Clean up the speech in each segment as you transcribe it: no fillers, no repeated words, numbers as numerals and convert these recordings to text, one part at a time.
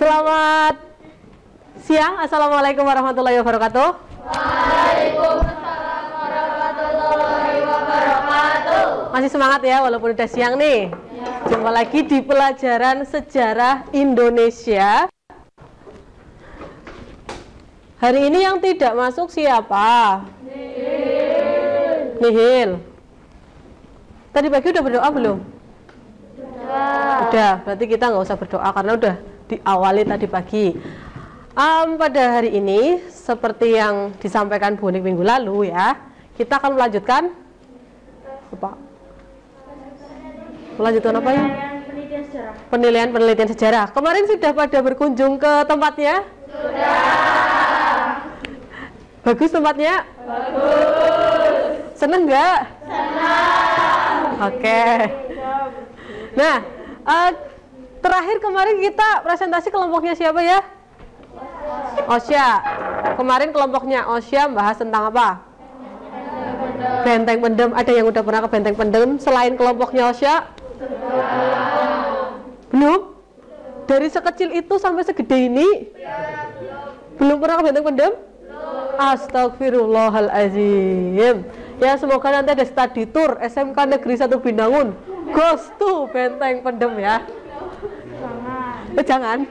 Selamat siang, Assalamualaikum warahmatullahi wabarakatuh. Waalaikumsalam warahmatullahi wabarakatuh. Masih semangat ya walaupun udah siang nih. Jumpa lagi di pelajaran sejarah Indonesia. Hari ini yang tidak masuk siapa? Nihil. Tadi pagi udah berdoa belum? Udah, berarti kita nggak usah berdoa karena udah diawali tadi pagi. Pada hari ini seperti yang disampaikan Bu Nik minggu lalu ya, kita akan melanjutkan apa? Melanjutkan apa ya? Penilaian sejarah. Kemarin sudah pada berkunjung ke tempatnya? Sudah. Bagus tempatnya? Bagus. Seneng nggak? Senang. Oke. Nah, terakhir kemarin kita presentasi kelompoknya siapa ya? Osya. Kemarin kelompoknya Osya bahas tentang apa? Benteng Pendem. Ada yang udah pernah ke Benteng Pendem selain kelompoknya Osya? Belum? Dari sekecil itu sampai segede ini? Belum pernah ke Benteng Pendem? Astagfirullahaladzim. Ya semoga nanti ada study tour SMK Negeri 1 Binangun goes to Benteng Pendem ya. Jangan.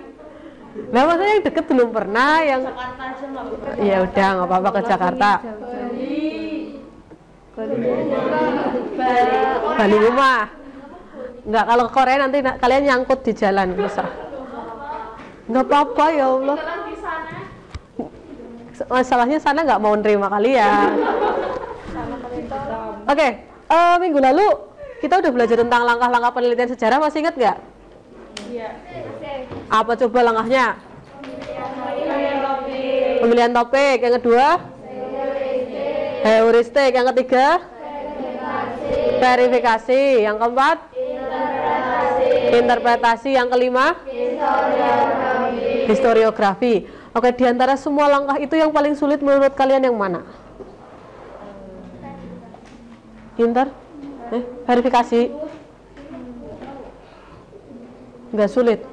Nah maksudnya yang deket belum pernah, yang ya udah nggak apa-apa ke Jakarta. Bali rumah. Nggak, kalau ke Korea nanti kalian nyangkut di jalan bisa. Nggak apa-apa ya Allah. Masalahnya sana nggak mau nerima kalian. Oke, minggu lalu kita udah belajar tentang langkah-langkah penelitian sejarah, masih ingat nggak? Iya. Apa coba langkahnya? Pemilihan topik. Yang kedua? Heuristik. Yang ketiga? Verifikasi. Yang keempat? Interpretasi. Yang kelima? Historiografi. Oke, di antara semua langkah itu yang paling sulit menurut kalian yang mana? Verifikasi. Nggak sulit.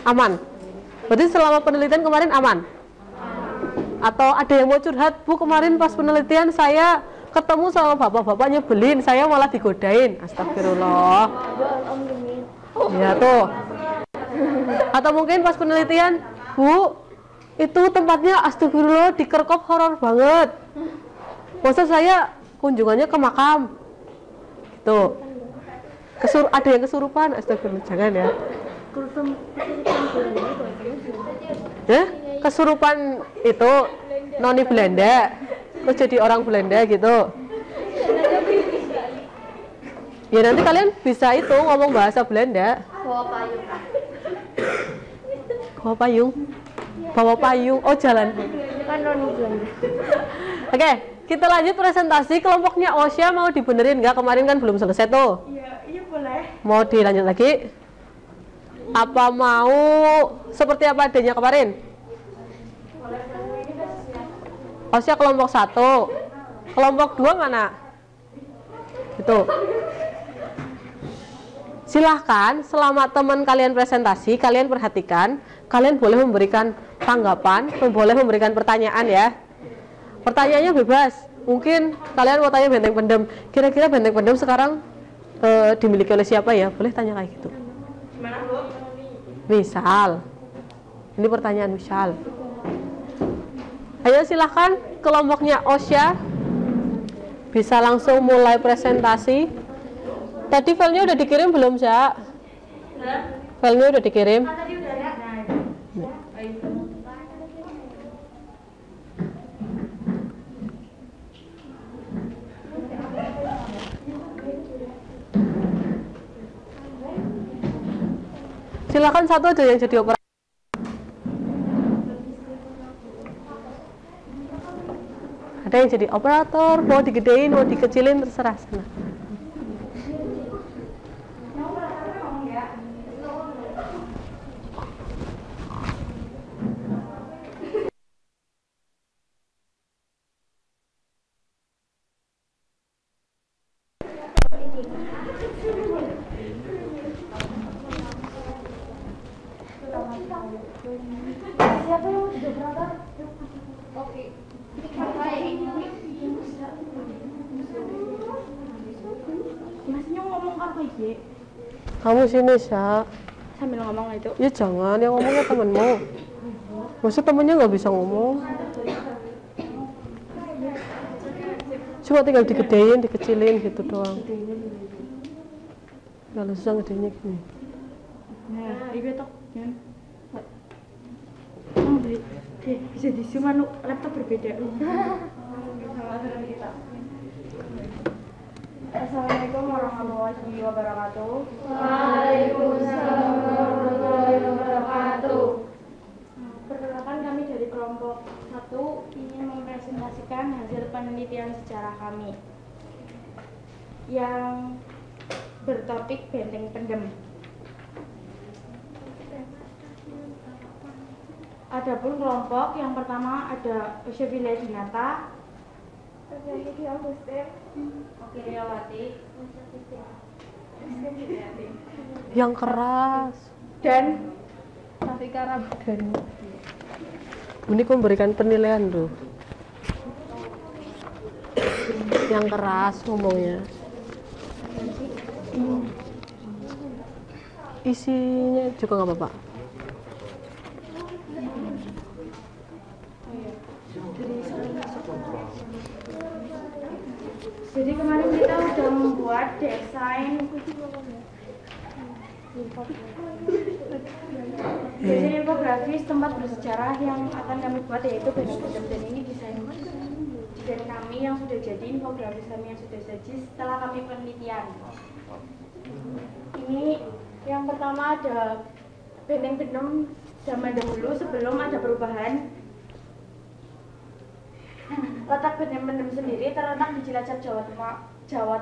Aman. Berarti selama penelitian kemarin aman? Atau ada yang mau curhat, Bu kemarin pas penelitian saya ketemu sama bapak-bapak nyebelin, saya malah digodain. Astagfirullah. Ya tuh. Atau mungkin pas penelitian, Bu itu tempatnya astagfirullah dikerkop horor banget. Masa saya kunjungannya ke makam gitu. Ada yang kesurupan, astagfirullah, jangan ya. Kesurupan itu noni Belanda, terus jadi orang Belanda gitu. Ya nanti kalian bisa itu ngomong bahasa Belanda. Bawa payung. Bawa payung. Oh jalan. Oke, kita lanjut presentasi. Kelompoknya Osya mau dibenerin nggak? Kemarin kan belum selesai tuh. Iya boleh. Mau dilanjut lagi? Apa mau seperti apa adanya kemarin? Osya kelompok 1. Kelompok 2 mana? Itu. Silahkan selama teman kalian presentasi, kalian perhatikan, kalian boleh memberikan tanggapan, boleh memberikan pertanyaan ya. Pertanyaannya bebas. Mungkin kalian mau tanya Benteng Pendem, kira-kira Benteng Pendem sekarang dimiliki oleh siapa ya? Boleh tanya kayak gitu. Misal, ini pertanyaan misal. Ayo silahkan kelompoknya Osya bisa langsung mulai presentasi. Tadi filenya udah dikirim belum, Sya? Filenya udah dikirim? Silakan satu aja yang jadi operator. Ada yang jadi operator, mau digedein, mau dikecilin, terserah sana. Ye. Kamu sini, Sya. Sambil ngomong itu. Ya jangan, yang ngomongnya temenmu. Maksud temennya nggak bisa ngomong. Cuma tinggal digedein, dikecilin gitu doang. Kalau susah gedenya gini. Nah, itu toh. Oh, bisa di zoom anu laptop berbeda. Assalamualaikum warahmatullahi wabarakatuh. Waalaikumsalam warahmatullahi wabarakatuh. Perkenalkan, kami dari kelompok 1 ingin mempresentasikan hasil penelitian sejarah kami yang bertopik Benteng Pendem. Adapun kelompok yang pertama ada Syabila Dinata, Yang keras. dan Rafika Ramadhani. Ini kok memberikan penilaian tuh. Yang keras ngomongnya. Isinya juga nggak apa-apa. jadi kemarin kita udah membuat desain infografis tempat bersejarah yang akan kami buat, yaitu Benteng Pendem. Dan ini desain kami yang sudah jadi, infografis kami yang sudah jadi setelah kami penelitian. Ini yang pertama ada Benteng Pendem zaman dahulu sebelum ada perubahan. Letak Benteng Pendem sendiri terletak di Cilacap, Jawa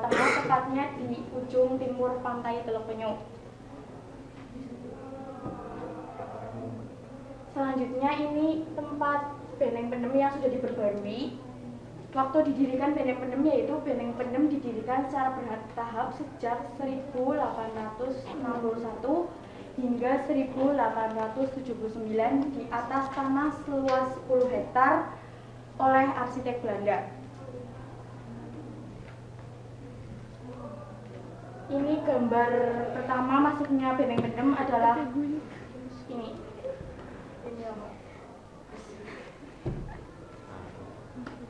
Tengah, tepatnya di ujung timur pantai Teluk Penyu. Selanjutnya ini tempat Benteng Pendem yang sudah diperbarui. Waktu didirikan Benteng Pendem, yaitu Benteng Pendem didirikan secara bertahap sejak 1861 hingga 1879 di atas tanah seluas 10 hektar oleh arsitek Belanda. Ini gambar pertama masuknya Benteng Pendem adalah ini.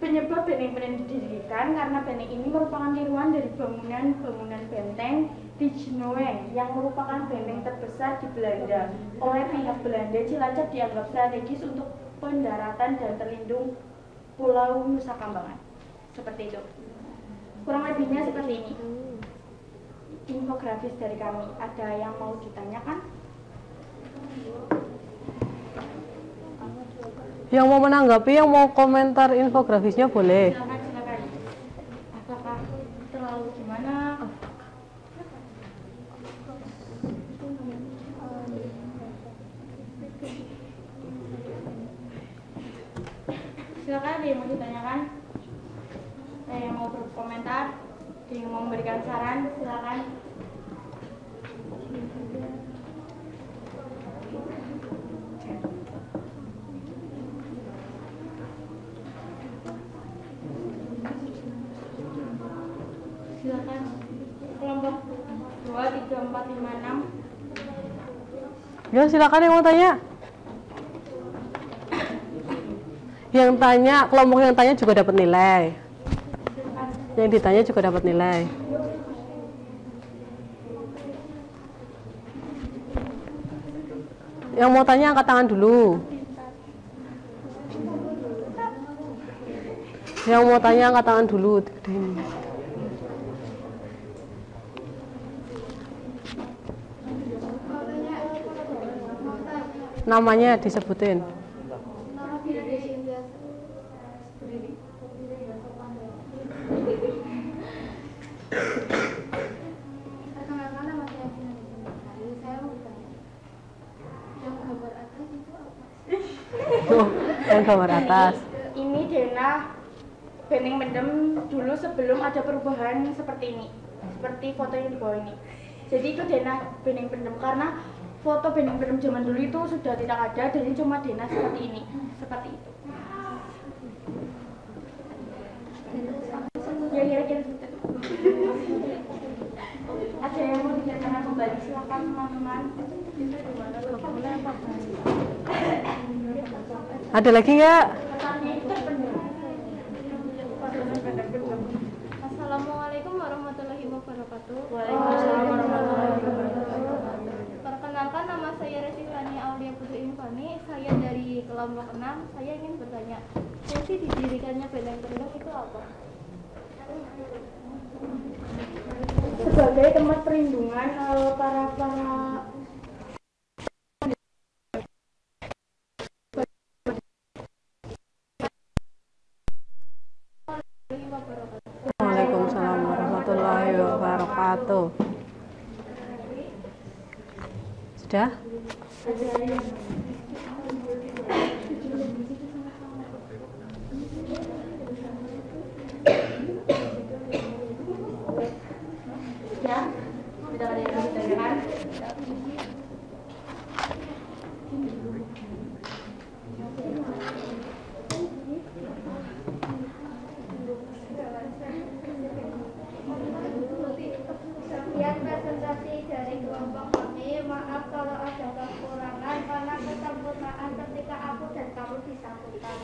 Penyebab Benteng Pendem didirikan karena benteng ini merupakan tiruan dari bangunan benteng di Genoeng yang merupakan benteng terbesar di Belanda. Oleh pihak Belanda, Cilacap dianggap strategis untuk pendaratan dan terlindung Pulau Nusa Kambangan. Seperti itu. Kurang lebihnya seperti ini. Infografis dari kami. Ada yang mau ditanyakan? Yang mau menanggapi, yang mau komentar infografisnya boleh. Silakan. Apakah terlalu gimana? Silakan, ada yang mau ditanyakan? Ada yang mau berkomentar? Ada yang mau memberikan saran? Silakan. Silakan. Kelompok 2, 3, 4, 5, 6. Ya silakan yang mau tanya. Yang tanya, kelompok yang tanya juga dapat nilai. Yang ditanya juga dapat nilai. Yang mau tanya angkat tangan dulu. Yang mau tanya angkat tangan dulu. Namanya disebutin. Perkenalkan, nama saya Dina Dinasari. Saya mau bertanya, yang gambar atas itu apa? Oh, yang gambar atas. Ini denah Benteng Pendem dulu sebelum ada perubahan seperti ini. Seperti foto yang di bawah ini. Jadi itu denah Benteng Pendem karena foto Benteng Pendem zaman dulu itu sudah tidak ada, dan ini cuma denah seperti ini. Seperti itu. Ya kira-kira seperti itu. Ada yang mau perkenalkan teman-teman, kita di mana Ada lagi nggak? Assalamualaikum warahmatullahi wabarakatuh. Waalaikumsalam warahmatullahi wabarakatuh. Perkenalkan, nama saya Resilani Aulia Putri Infani. Saya dari kelompok 6. Saya ingin bertanya, fungsi didirikannya Benteng Kendeng itu apa? Sebagai tempat perlindungan para Waalaikumsalam warahmatullahi wabarakatuh. Sudah? ya, tidak ada yang ditanyakan. Sekian presentasi dari kelompok kami. Maaf kalau ada kekurangan karena kesempurnaan ketika aku dan kamu disatukan.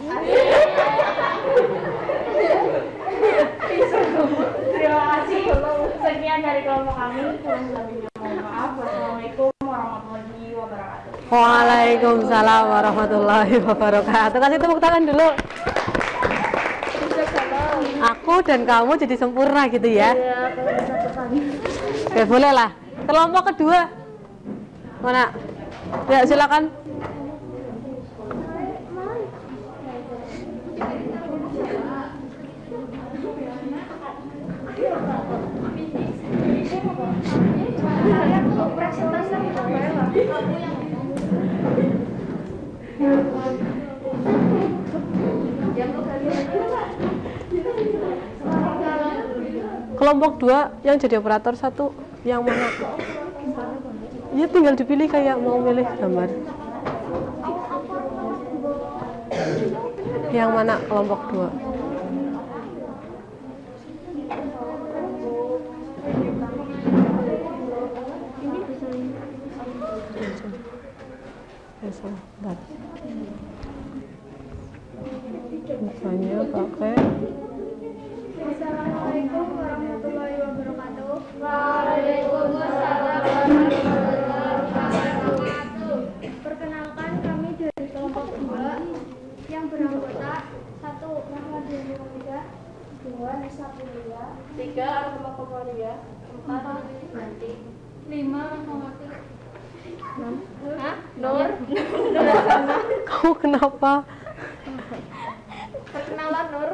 Terima kasih. Sekian dari kelompok kami. Kurang lebihnya mohon maaf. Wassalamualaikum warahmatullahi wabarakatuh. Waalaikumsalam warahmatullahi wabarakatuh. Kasih tepuk tangan dulu. Aku dan kamu jadi sempurna gitu ya. Oke, boleh lah. Kelompok kedua. Mana? Ya, silakan. Kelompok 2 yang jadi operator 1 yang mana? Ya tinggal dipilih kayak mau milih gambar. Yang mana kelompok 2? Bentar. Misalnya pakai Assalamualaikum warahmatullahi wabarakatuh. Waalaikumsalam warahmatullahi wabarakatuh. Perkenalkan, kami dari kelompok 2 yang beranggota 1 Muhammad Mulia, 2 Nisa Mulia, 3 Arma Komaria, 4 Nanti, 5 Rahmawati. Hah? Nur? kamu kenapa? Perkenalan Nur.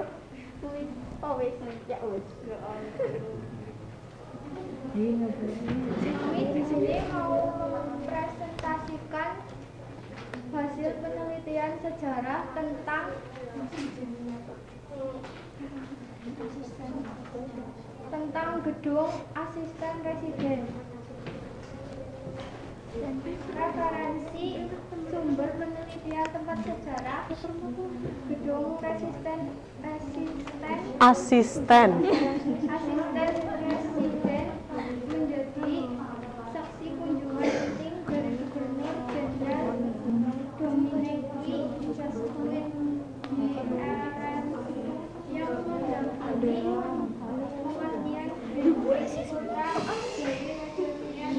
Oh wis, ya wis. Kami di sini mau mempresentasikan hasil penelitian sejarah tentang gedung asisten residen. Referensi sumber penelitian tempat sejarah gedung Asisten. residen menjadi saksi kunjungan penting dari Gubernur Jenderal Dominici Jasmin yang mendampingi pemakaian putra dari residen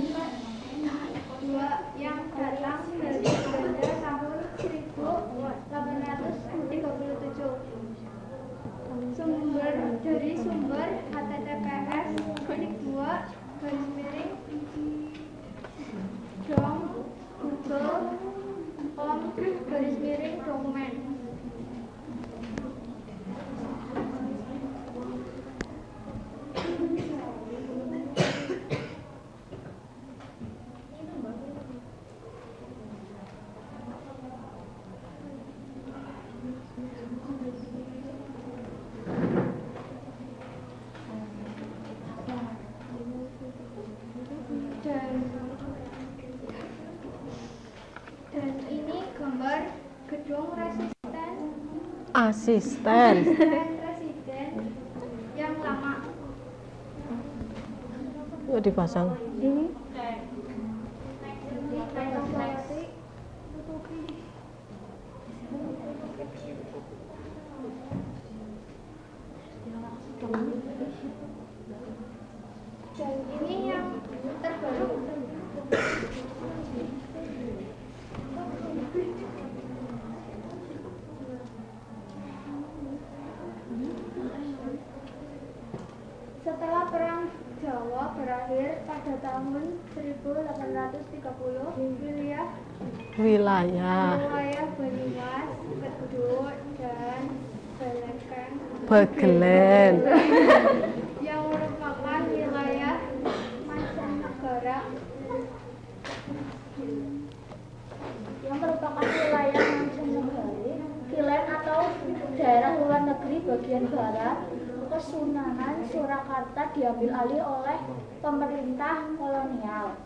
yang datang dari Belanda tahun 1837. Sumber https://google.com/dokumen. Dan ini gambar gedung Asisten. residen yang lama. Yuk dipasang. Ini pada tahun 1830 Wilayah Banyumas, Keduk, dan Bagelen yang merupakan wilayah mancanegara Kilen atau daerah luar negeri bagian barat Kesunanan Surakarta diambil alih oleh pemerintah kolonial.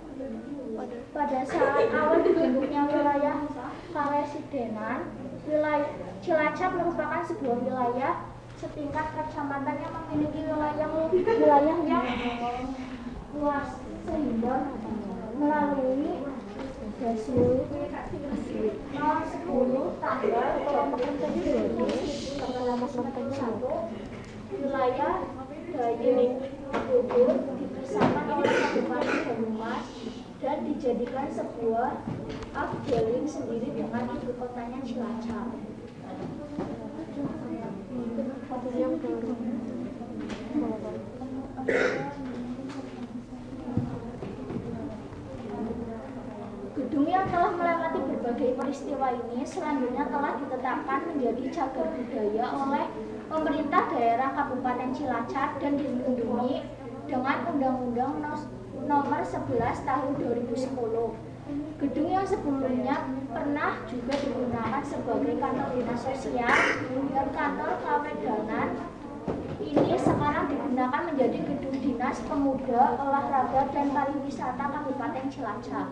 Pada saat awal dibentuknya wilayah karesidenan, wilayah Cilacap merupakan sebuah wilayah setingkat kecamatan yang memiliki wilayah yang luas sehingga melalui Dasmul nomor 10 tanggal 2021 wilayah Dayung Bogor dipisahkan oleh Kabupaten Banyumas dan dijadikan sebuah afdeling sendiri dengan ibu kotanya Cilacap. Gedung yang telah melewati berbagai peristiwa ini selanjutnya telah ditetapkan menjadi cagar budaya oleh pemerintah daerah Kabupaten Cilacap dan dilindungi dengan Undang-Undang Nomor 11 Tahun 2010. Gedung yang sebelumnya pernah juga digunakan sebagai kantor dinas sosial dan kantor kawedanan, ini sekarang digunakan menjadi gedung dinas pemuda, olahraga, dan pariwisata Kabupaten Cilacap.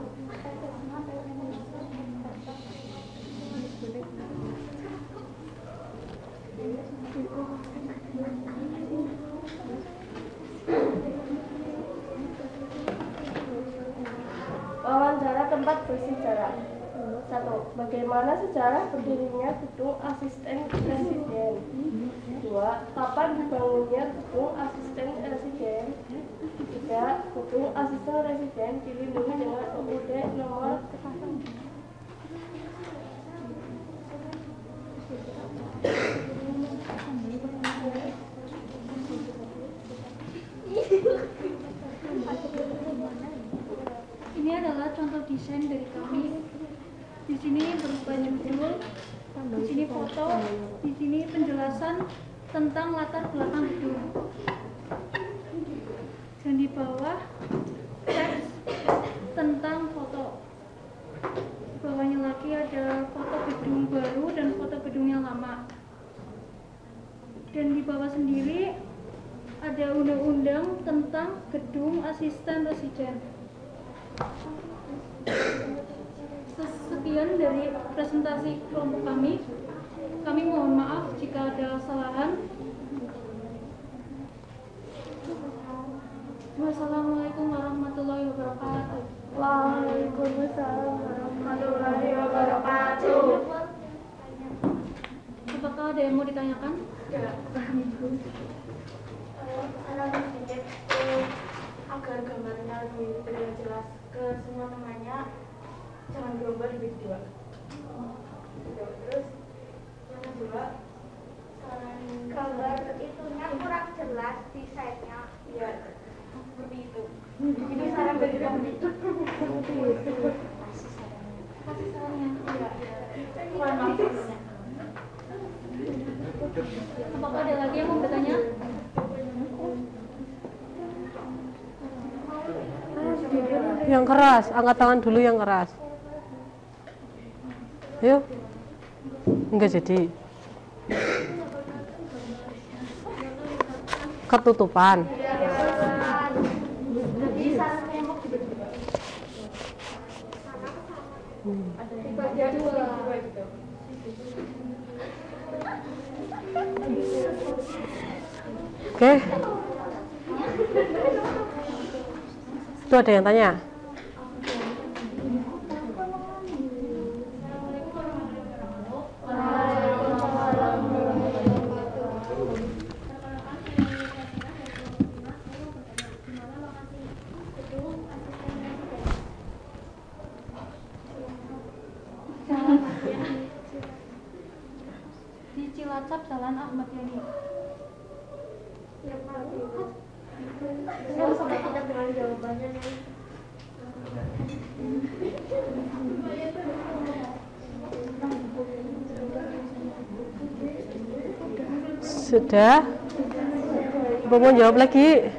Wawancara tempat bersejarah. 1. Bagaimana sejarah berdirinya gedung asisten presiden? 2. Kapan dibangunnya gedung asisten presiden? 3. Gedung asisten presiden dilindungi dengan UUD nomor Ini adalah contoh desain dari kami. Di sini berupa judul, di sini foto, di sini penjelasan tentang latar belakang gedung. Dan di bawah teks tentang foto. Di bawahnya lagi ada foto gedung baru dan foto gedung yang lama. Dan di bawah sendiri ada undang-undang tentang gedung asisten residen. Sekian dari presentasi kelompok kami. Kami mohon maaf jika ada kesalahan. Wassalamualaikum warahmatullahi wabarakatuh. Waalaikumsalam warahmatullahi wabarakatuh. Apakah ada yang mau ditanyakan? Agar gambarnya lebih jelas ke semua temannya, jangan gambar di video. Terus yang kedua, Gambar itunya kurang jelas desainnya. ya seperti itu. Ini saran dari kami. Kasih sarannya. Mohon maaf. Apakah ada lagi yang mau bertanya? yang keras, angkat tangan dulu yang keras. Yuk. Enggak jadi. Ketutupan. Oke. Itu ada yang tanya? Di Cilacap, Jalan Ahmad Yani. Yang sampai tidak dengan jawabannya nih. Sudah? Apa mau jawab lagi?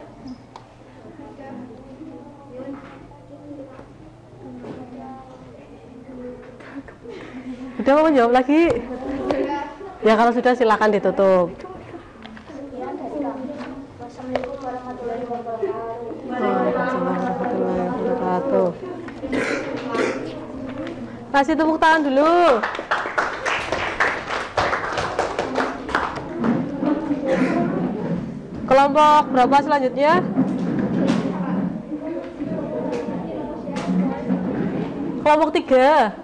Udah mau jawab lagi? Ya kalau sudah silakan ditutup. Wassalamualaikum warahmatullahi wabarakatuh. Waalaikumsalam warahmatullahi wabarakatuh. Kasih tepuk tangan dulu. Kelompok berapa selanjutnya? Kelompok 3.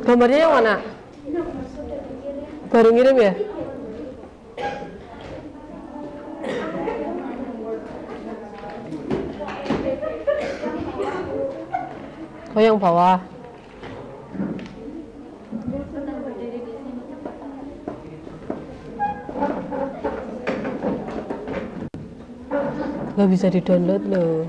Gambarnya yang mana? Baru ngirim ya? Oh yang bawah. Gak bisa di-download loh.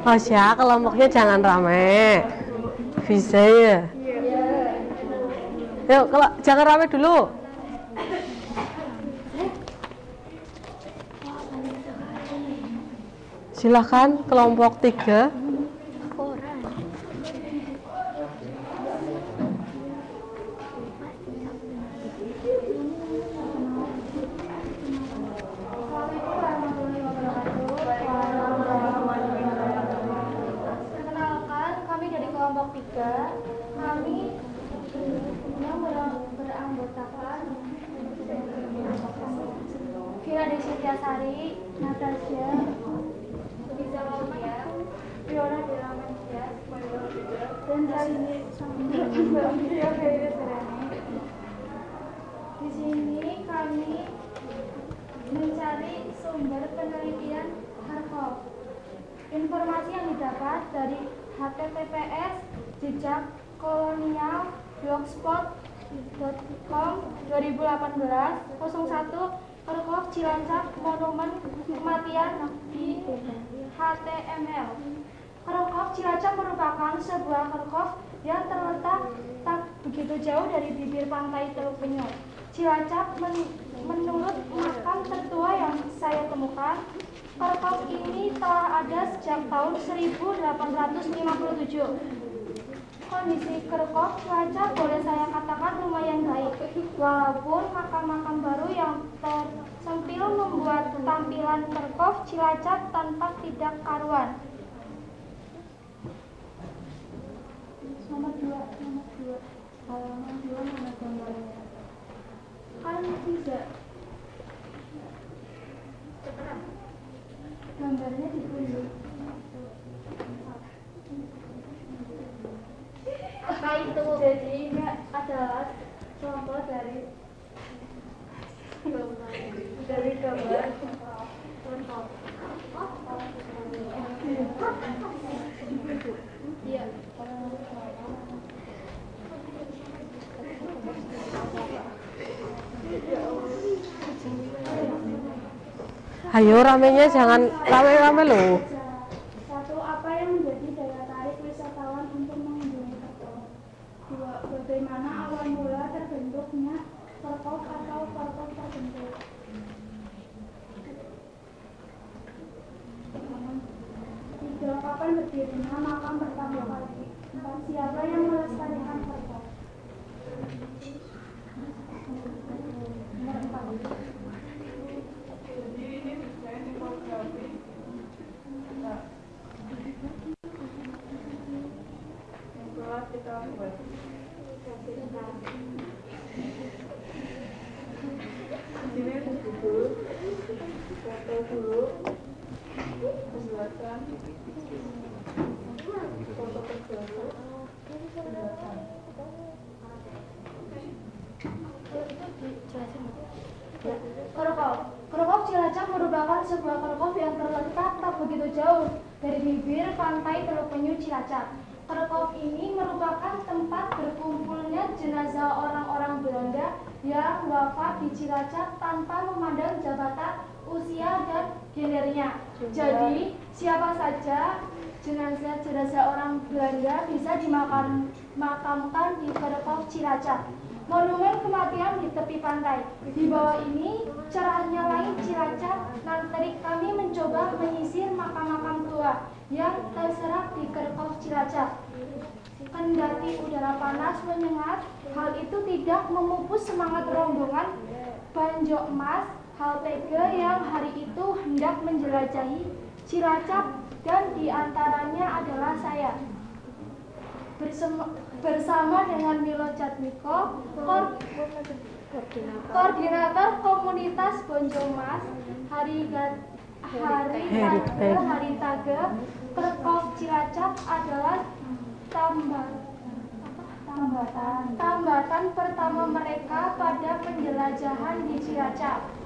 Masya, kelompoknya jangan rame. Bisa ya? Yuk, kalau jangan rame dulu. Silahkan kelompok 3. Di sini kami mencari sumber penelitian Harkov. Informasi yang didapat dari https://jejakkolonial.blogspot.com 2018 01 Harkov Cilacap Monumen Kematian di HTML. Harkov Cilacap merupakan sebuah harkov yang terletak tak begitu jauh dari bibir pantai Teluk Penyu. Cilacap menurut makam tertua yang saya temukan, harkov ini telah ada sejak tahun 1857. Kondisi harkov Cilacap boleh saya katakan lumayan baik, walaupun makam-makam baru yang tersempil membuat tampilan harkov Cilacap tampak tidak karuan. Nomor 2 halaman 2 mana gambarnya? Kan tidak gambarnya ditunjuk. Apa itu? Jadi ini adalah contoh dari gambar iya. Ayo ramenya jangan rame-rame loh. Satu, apa yang menjadi daya tarik wisatawan untuk mengunjungi Kerkop? Dua, bagaimana awal mula terbentuknya Kerkop atau Kerkop terbentuk? Tiga, kapan berdirinya makam pertama kali? Empat, siapa yang melestarikan Kerkop? Nomor 4. dulu. Silakan. Foto terbaru. Kerkop Cilacap merupakan sebuah kerkop yang terletak tak begitu jauh dari bibir pantai Teluk Penyu Cilacap. Kerkop ini merupakan tempat berkumpulnya jenazah orang-orang Belanda yang wafat di Cilacap tanpa memandang jabatan, usia, dan gendernya. Jadi, siapa saja jenazah orang Belanda bisa dimakamkan di Kerkop Cilacap. Monumen kematian di tepi pantai. Di bawah ini cerahnya langit Cilacap. Nanti kami mencoba menyisir makam-makam tua yang terserak di Kerkop Cilacap. Kendati udara panas menyengat, hal itu tidak memupus semangat rombongan Banjok Mas Haltege yang hari itu hendak menjelajahi Cilacap, dan diantaranya adalah saya. Bersama dengan Milo Jatmiko, koordinator komunitas Bonjomas, Hari Tage, Kerkop Cilacap adalah tambatan pertama mereka pada penjelajahan di Cilacap.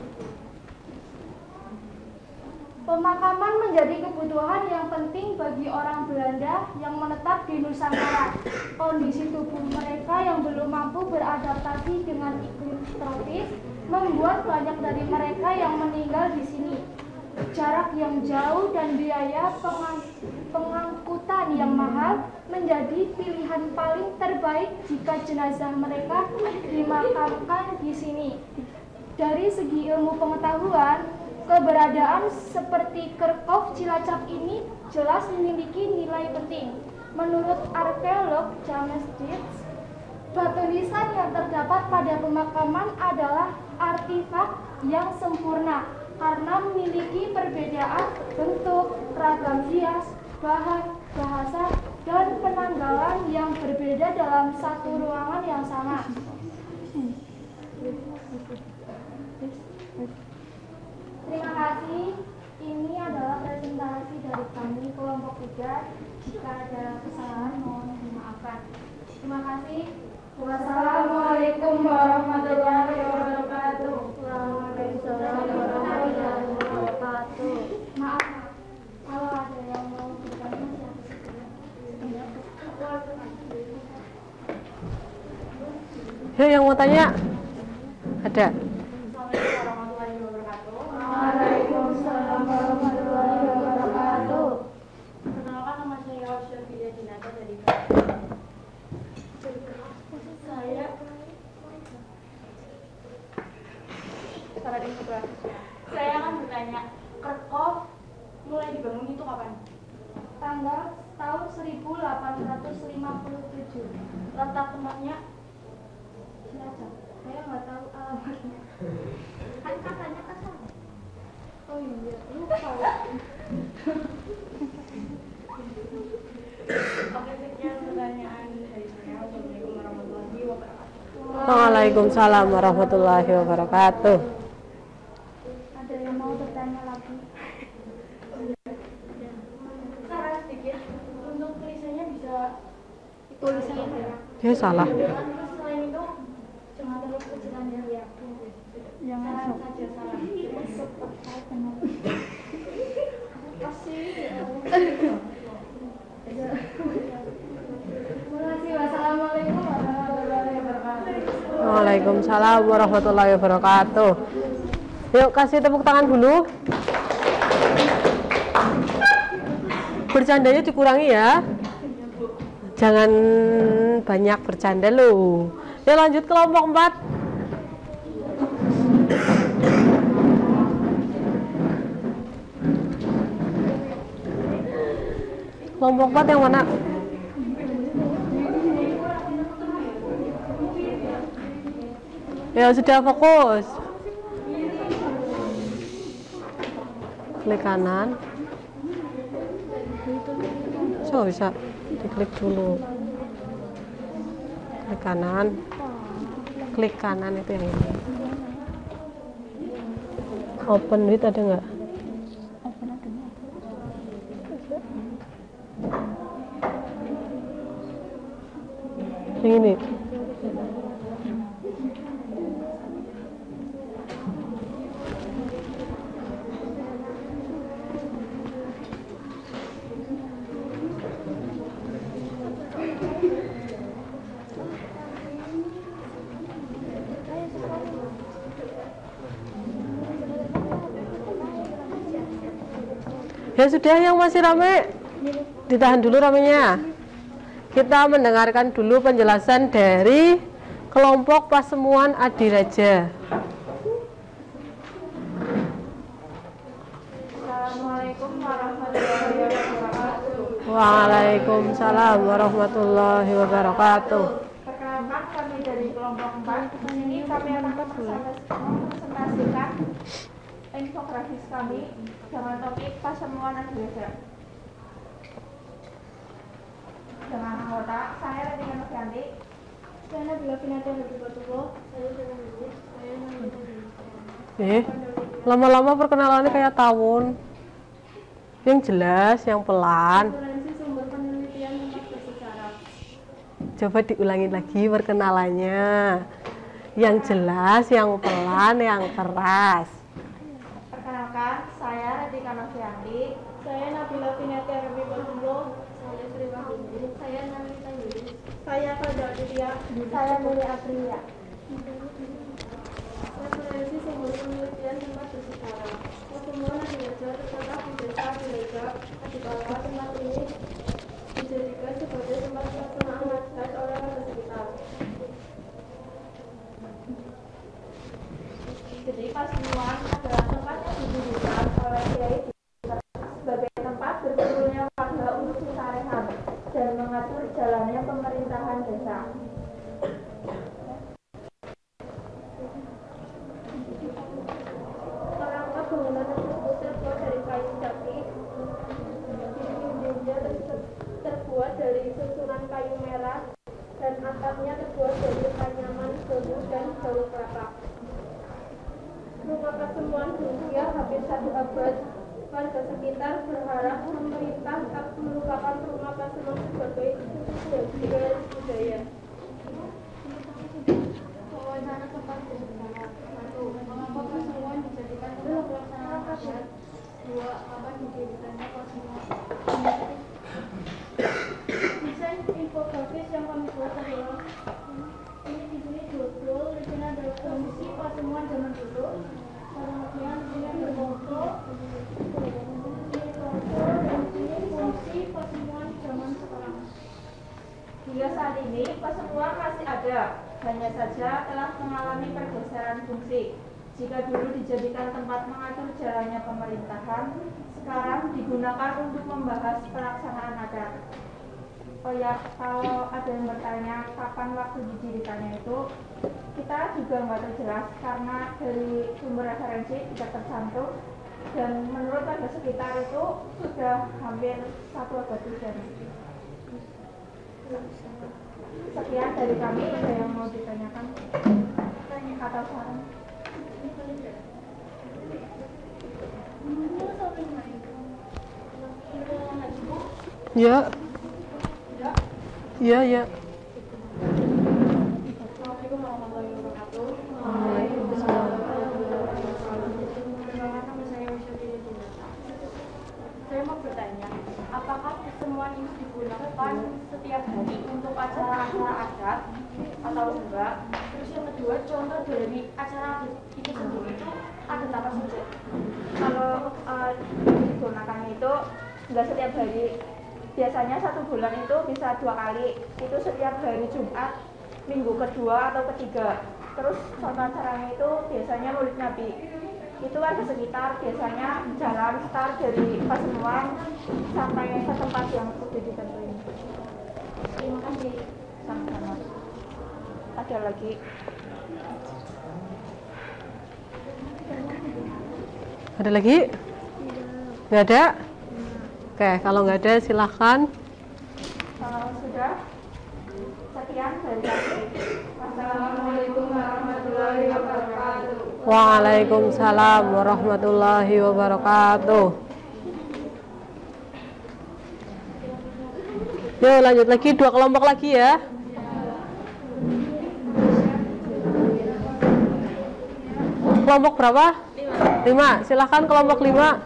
Pemakaman menjadi kebutuhan yang penting bagi orang Belanda yang menetap di Nusantara. Kondisi tubuh mereka yang belum mampu beradaptasi dengan iklim tropis membuat banyak dari mereka yang meninggal di sini. Jarak yang jauh dan biaya pengangkutan yang mahal menjadi pilihan paling terbaik jika jenazah mereka dimakamkan di sini. Dari segi ilmu pengetahuan, keberadaan seperti Kerkop Cilacap ini jelas memiliki nilai penting. Menurut arkeolog James Dietz, batu nisan yang terdapat pada pemakaman adalah artifak yang sempurna karena memiliki perbedaan bentuk, ragam hias, bahan, bahasa, dan penanggalan yang berbeda dalam satu ruangan yang sama. Terima kasih. Ini adalah presentasi dari kami kelompok 3. Jika ada kesalahan mohon dimaafkan. Terima kasih. Wassalamualaikum warahmatullahi wabarakatuh. Waalaikumsalam warahmatullahi wabarakatuh. Maaf, kalau ada yang mau bertanya Ya, yang mau tanya ada. Waalaikumsalam warahmatullahi wabarakatuh. Perkenalkan, nama saya Syafia Dinata dari saya akan bertanya, Kerkop mulai dibangun itu kapan? tanggal tahun 1857. Letak tempatnya? Cilacap. Saya nggak tahu alamatnya. Kan katanya ke sana. Oh iya, lupa. Oke, sekian pertanyaan dari saya. Wassalamualaikum warahmatullahi wabarakatuh. Waalaikumsalam warahmatullahi wabarakatuh. Ada yang mau bertanya lagi? Saran sedikit, untuk tulisannya bisa Tulisannya ya? Ya salah. Terus selain itu jangan terlalu kecilan ya. Jangan saja salah. Kasih. Terima kasih. Wassalamualaikum warahmatullahi wabarakatuh. Waalaikumsalam warahmatullahi wabarakatuh. Yuk kasih tepuk tangan dulu. Bercandanya dikurangi ya. Jangan banyak bercanda loh. Ya lanjut kelompok 4. Kelompok 4 yang mana? Ya sudah fokus. Klik kanan. So bisa diklik dulu. Klik kanan. Klik kanan itu yang ini. Open with ada nggak? Yang ini. Ya sudah, yang masih rame ditahan dulu ramenya. Kita mendengarkan dulu penjelasan dari kelompok Pasemuan Adiraja. Assalamualaikum warahmatullahi wabarakatuh. Waalaikumsalam warahmatullahi wabarakatuh. Perkenalkan, kami dari kelompok 4. Ini kami akan mempresentasikan infografis kami dengan topik Pasemuan Adiraja. Dengan anggota saya Radhika Novianti, saya Nabila Pinata Habibullah, saya Nabila. Lama-lama perkenalannya kayak tawon. Yang jelas, yang pelan. Sumber penelitian tempat bersejarah. Coba diulangi lagi perkenalannya. Yang jelas, yang pelan, yang keras. Perkenalkan, saya Radhika Novianti, saya Nabila Pinata Habibullah, saya Sri Wahyudi, saya Namita Yudi, saya Fadha Aditya, saya Nuri Apriya. Referensi sumber penelitian tempat bersejarah. Pasemuan Adiraja terletak di desa Adiraja, Adipala. Tempat ini dijadikan sebagai tempat pelaksanaan hajat oleh warga sekitar. Jadi Pasemuan adalah tempat yang didirikan oleh Kiai sebagai tempat berkumpulnya warga untuk musyawarah dan mengatur jalannya pemerintahan desa. Perangkat bangunan tersebut terbuat dari kayu jati. Dinding-dindingnya terbuat dari susunan kayu merah dan atapnya terbuat dari anyaman bambu dan daun kelapa. Rumah Pasemuan berusia hampir 1 abad. Warga sekitar berharap pemerintah tak melupakan rumah Pasemuan sebagai warisan budaya. Wawancara tempat bersejarah. 1. Mengapa Pasemuan dijadikan tempat pelaksanaan hajat? 2. Kapan didirikannya Pasemuan? Desain infografis yang kami buat adalah ini di sini dodol, di sini ada fungsi Pasemuan zaman dulu. Kemudian di sini ada foto, dan di sini fungsi Pasemuan zaman sekarang. Hingga saat ini Pasemuan masih ada, hanya saja telah mengalami pergeseran fungsi. Jika dulu dijadikan tempat mengatur jalannya pemerintahan, sekarang digunakan untuk membahas pelaksanaan adat. Oh ya, kalau ada yang bertanya kapan waktu didirikannya itu, kita juga nggak terjelas karena dari sumber referensi tidak tercantum, dan menurut warga sekitar itu sudah hampir 1 abad lebih. Sekian dari kami, ada yang mau ditanyakan atau saran? Ya. Iya, ya. Assalamualaikum warahmatullahi wabarakatuh. Waalaikumsalam. Saya mau bertanya, apakah Pasemuan ini digunakan setiap hari untuk acara-acara adat atau enggak? Terus yang kedua, contoh dari acara itu sendiri itu adat apa saja? Kalau digunakannya itu enggak setiap hari. Biasanya 1 bulan itu bisa 2 kali, itu setiap hari Jumat, minggu kedua atau ketiga. Terus contoh acaranya itu biasanya Maulid Nabi. Itu warga sekitar biasanya jalan start dari Pasemuan sampai ke tempat yang sudah ditentuin. Terima kasih. Sama-sama. Ada lagi? Ada lagi? Nggak ada? Oke, kalau nggak ada silahkan. Kalau sudah, sekian dari kami. Wassalamualaikum warahmatullahi wabarakatuh. Waalaikumsalam warahmatullahi wabarakatuh. Yuk lanjut lagi, 2 kelompok lagi ya. Kelompok berapa? 5. Silahkan kelompok 5.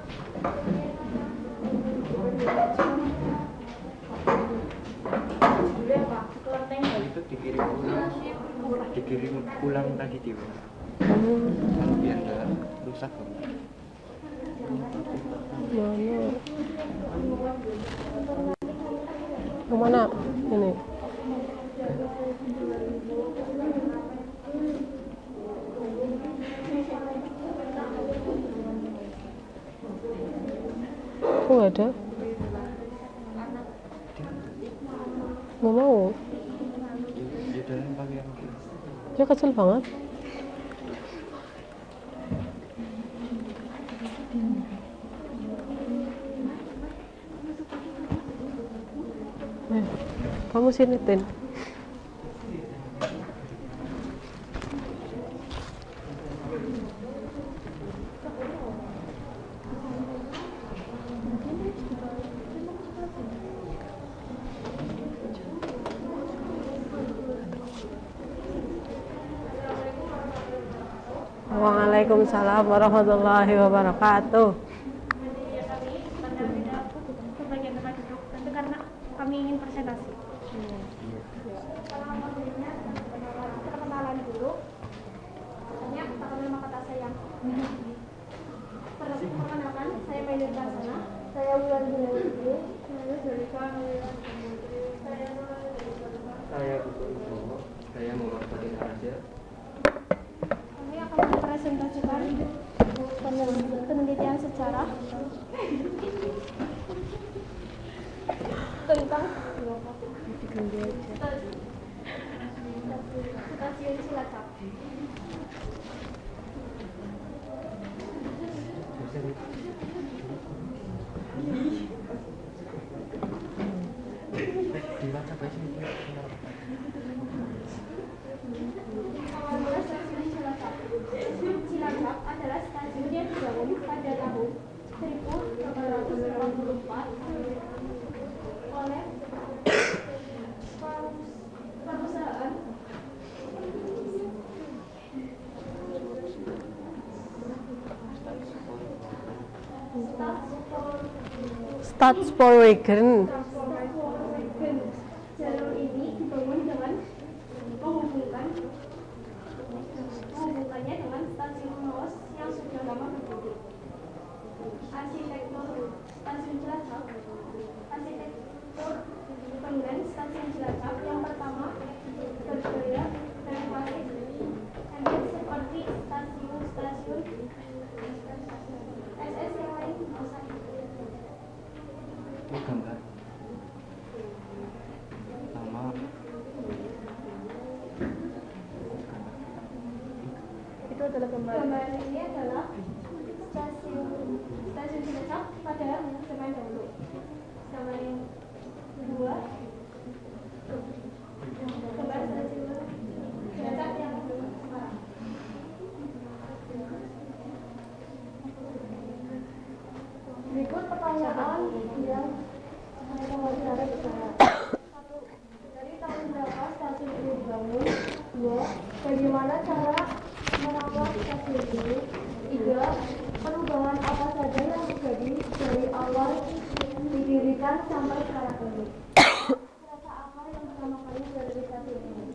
Itu dikirim pulang tadi di WA. Biar nggak rusak. Mana? Ini. Kok nggak ada? Nggak mau. Ya dalam pakaian gitu. Dia kecil banget. Kamu sini, Tin. Waalaikumsalam warahmatullahi wabarakatuh. Bagian tempat duduk, tentu karena kami ingin presentasi. Perkenalan dulu. Katanya pakai nama kata saya. Perkenalkan, saya Mailir Basana. Saya Wulan Gunawan. Saya Zalika. Saya Buko. Saya Muhammad Fatin Raja. Kami akan mempresentasikan penelitian sejarah tentang stasiun Cilacap. Dibaca baca ini. Cilacap adalah stasiun yang dibangun pada tahun 1884 oleh perusahaan Stadspoorwegen. Jalur ini dibangun dengan menghubungkannya dengan stasiun Maus yang sudah lama berdiri. Arsitektur stasiun Cilacap. Arsitektur bangunan stasiun Cilacap yang pertama bergaya neoklasik seperti stasiun-stasiun SS yang lain. Oh, gambar. Nama. Itu adalah gambar ini adalah stasiun Cilacap pada zaman dahulu. Zaman yang kedua, gambar stasiun Cilacap yang sekarang. Berikut pertanyaan yang akan wawancara bersama. 1. Dari tahun berapa stasiun ini dibangun? 2. Bagaimana cara merawat stasiun ini? 3. Perubahan apa saja yang terjadi dari awal didirikan sampai sekarang ini? Kereta apa yang pertama kali berada di stasiun ini?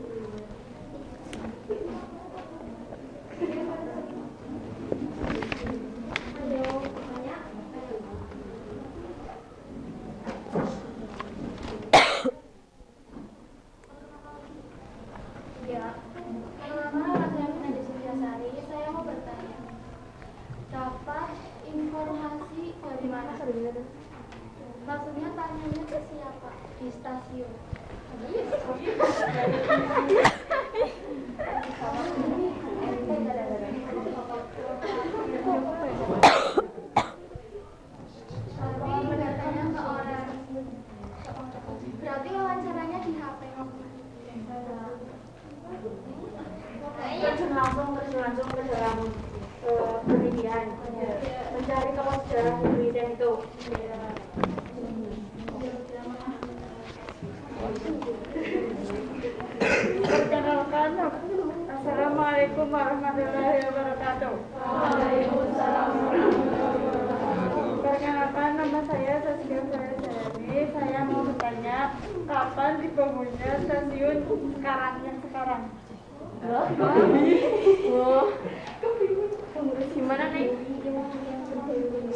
Maksudnya tanyanya ke siapa di stasiun? Bertanya ke orang. Berarti wawancaranya di HP. Terjun langsung ke dalam penelitian, mencari tokoh sejarah penelitian itu. Perkenalkan, Assalamualaikum Assalamualaikum warahmatullahi wabarakatuh. Waalaikumsalam warahmatullahi wabarakatuh. Perkenalkan, nama saya Saskia Prayasayani. Saya mau bertanya, kapan dibangunnya stasiun sekarang yang sekarang? Gimana nih?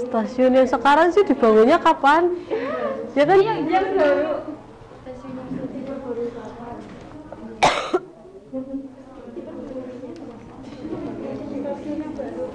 Stasiun yang sekarang sih dibangunnya kapan? Ya kan? Yang baru. Stasiun yang baru kapan? Stasiun yang baru.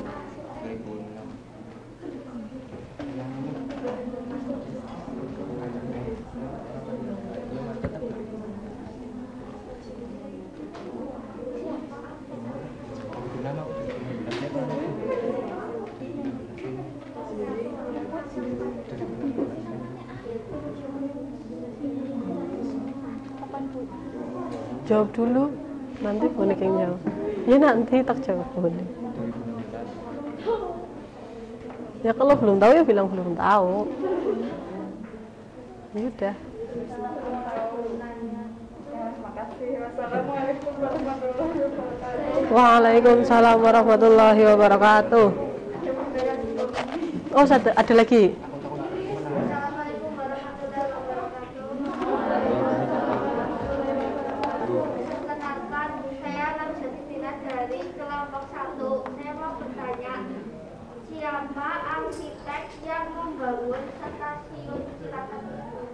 Jawab dulu, nanti bonek yang jawab. Ya nanti tak jawab bonek. Ya kalau belum tahu ya bilang belum tahu. Ya udah. Makasih. Wassalamualaikum warahmatullahi wabarakatuh. Waalaikumsalam warahmatullahi wabarakatuh. Oh, ada lagi. Assalamualaikum warahmatullahi wabarakatuh. Perkenalkan, saya Narjatina dari kelompok 1. Saya mau bertanya, siapa arsitek yang membangun stasiun Cilacap itu?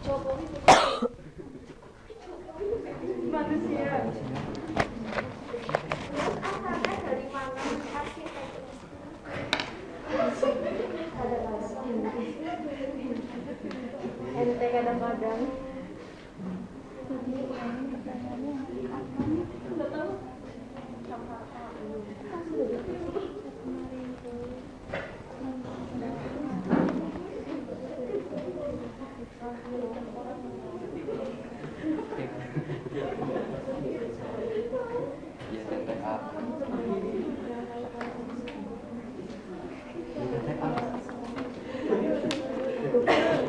Jokowi Manusia. asalnya dari mana arsitek? Ente kadang-kadang.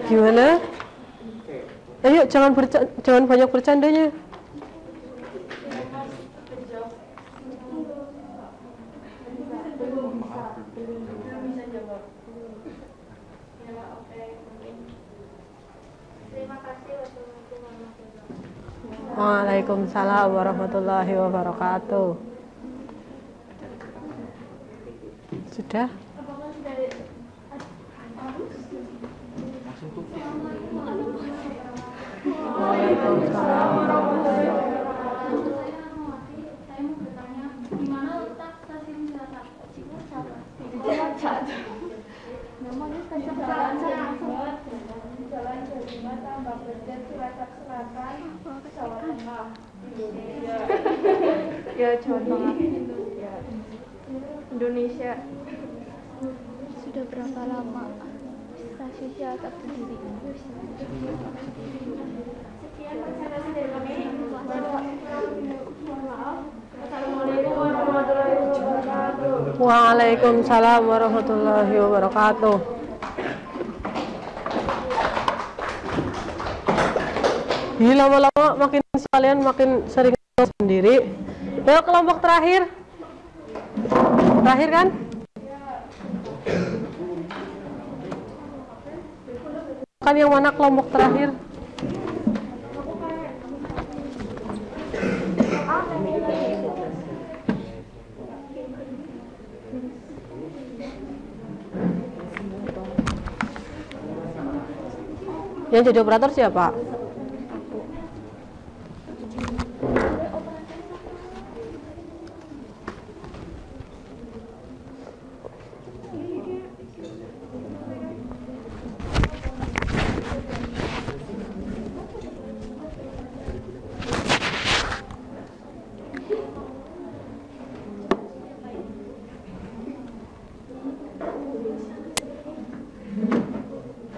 Gimana? Ayo jangan banyak bercandanya. Terima kasih. Wassalamualaikum warahmatullahi wabarakatuh. Waalaikumsalam warahmatullahi wabarakatuh. Sudah? Waalaikumsalam warahmatullahi wabarakatuh. Saya mau bertanya, di mana letak stasiun Cilacap? Cilacap. Namanya stasiun Cilacap. Jalan Jalima Tambak Bejar Cilacap Selatan, Jawa Tengah, Indonesia. Ya, Jawa Tengah. Indonesia. Sudah berapa lama stasiun Cilacap berdiri? Sekian presentasi dari kami. Assalamualaikum warahmatullahi wabarakatuh. Waalaikumsalam warahmatullahi wabarakatuh. Jadi lama-lama makin kalian makin sering sendiri. Ayo kelompok terakhir. Terakhir kan? Kan yang mana kelompok terakhir? Yang jadi operator siapa?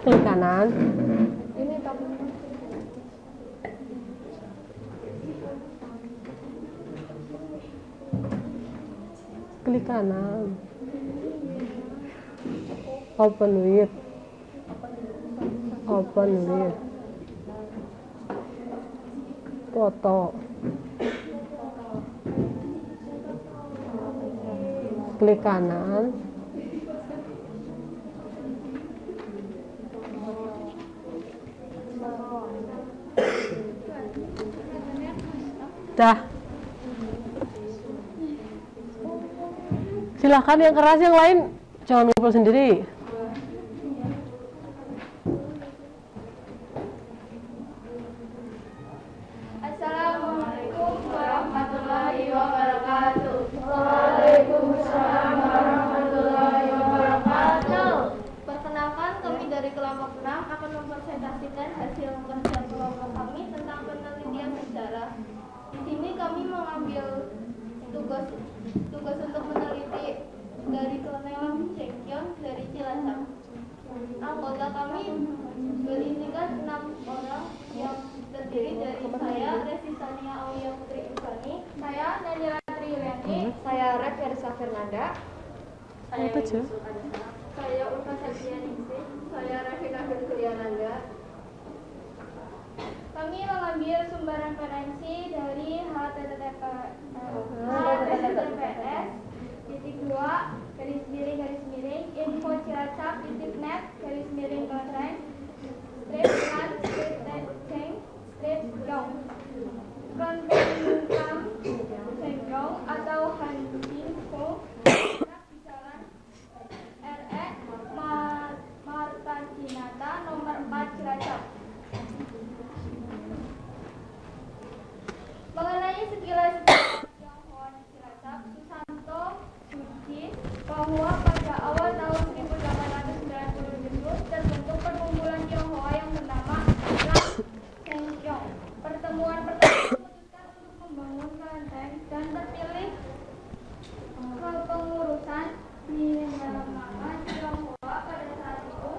Klik kanan. Klik kanan. Open with. Apa nih? Foto. Klik kanan. Dah. Silahkan yang keras, yang lain jangan ngobrol sendiri. Assalamualaikum warahmatullahi wabarakatuh. Waalaikumsalam warahmatullahi wabarakatuh. Perkenalkan, kami dari kelompok 6 akan mempresentasikan hasil kerja kelompok kami tentang penelitian sejarah. Di sini kami mengambil tugas untuk meneliti dari Kolonel Cengkyong dari Cilacap. Anggota kami berisikan 6 orang yang terdiri dari saya, Resisania Aulia Putri Insani, saya Nanira Triuliani, saya Rek Ersa Fernanda, saya Yusuf Adisa, saya Ulfa Septianingsih, saya Rafika Firkuliananda. Kami mengambil sumber referensi dari https://info.net/net/online/strip/ceng/strip-dong Cengkyong atau Haninfo di Jalan RE Martadinata nomor 4 Cilacap. Mengenai sekilas Tionghoa di Cilacap, Susanto Suci bahwa pada awal tahun 1890 itu terbentuk perkumpulan Tionghoa yang bernama Lang Cengkyong. Pertemuan pertama memutuskan untuk membangun kelenteng dan terpilih kepengurusan di nama Tionghoa pada saat itu.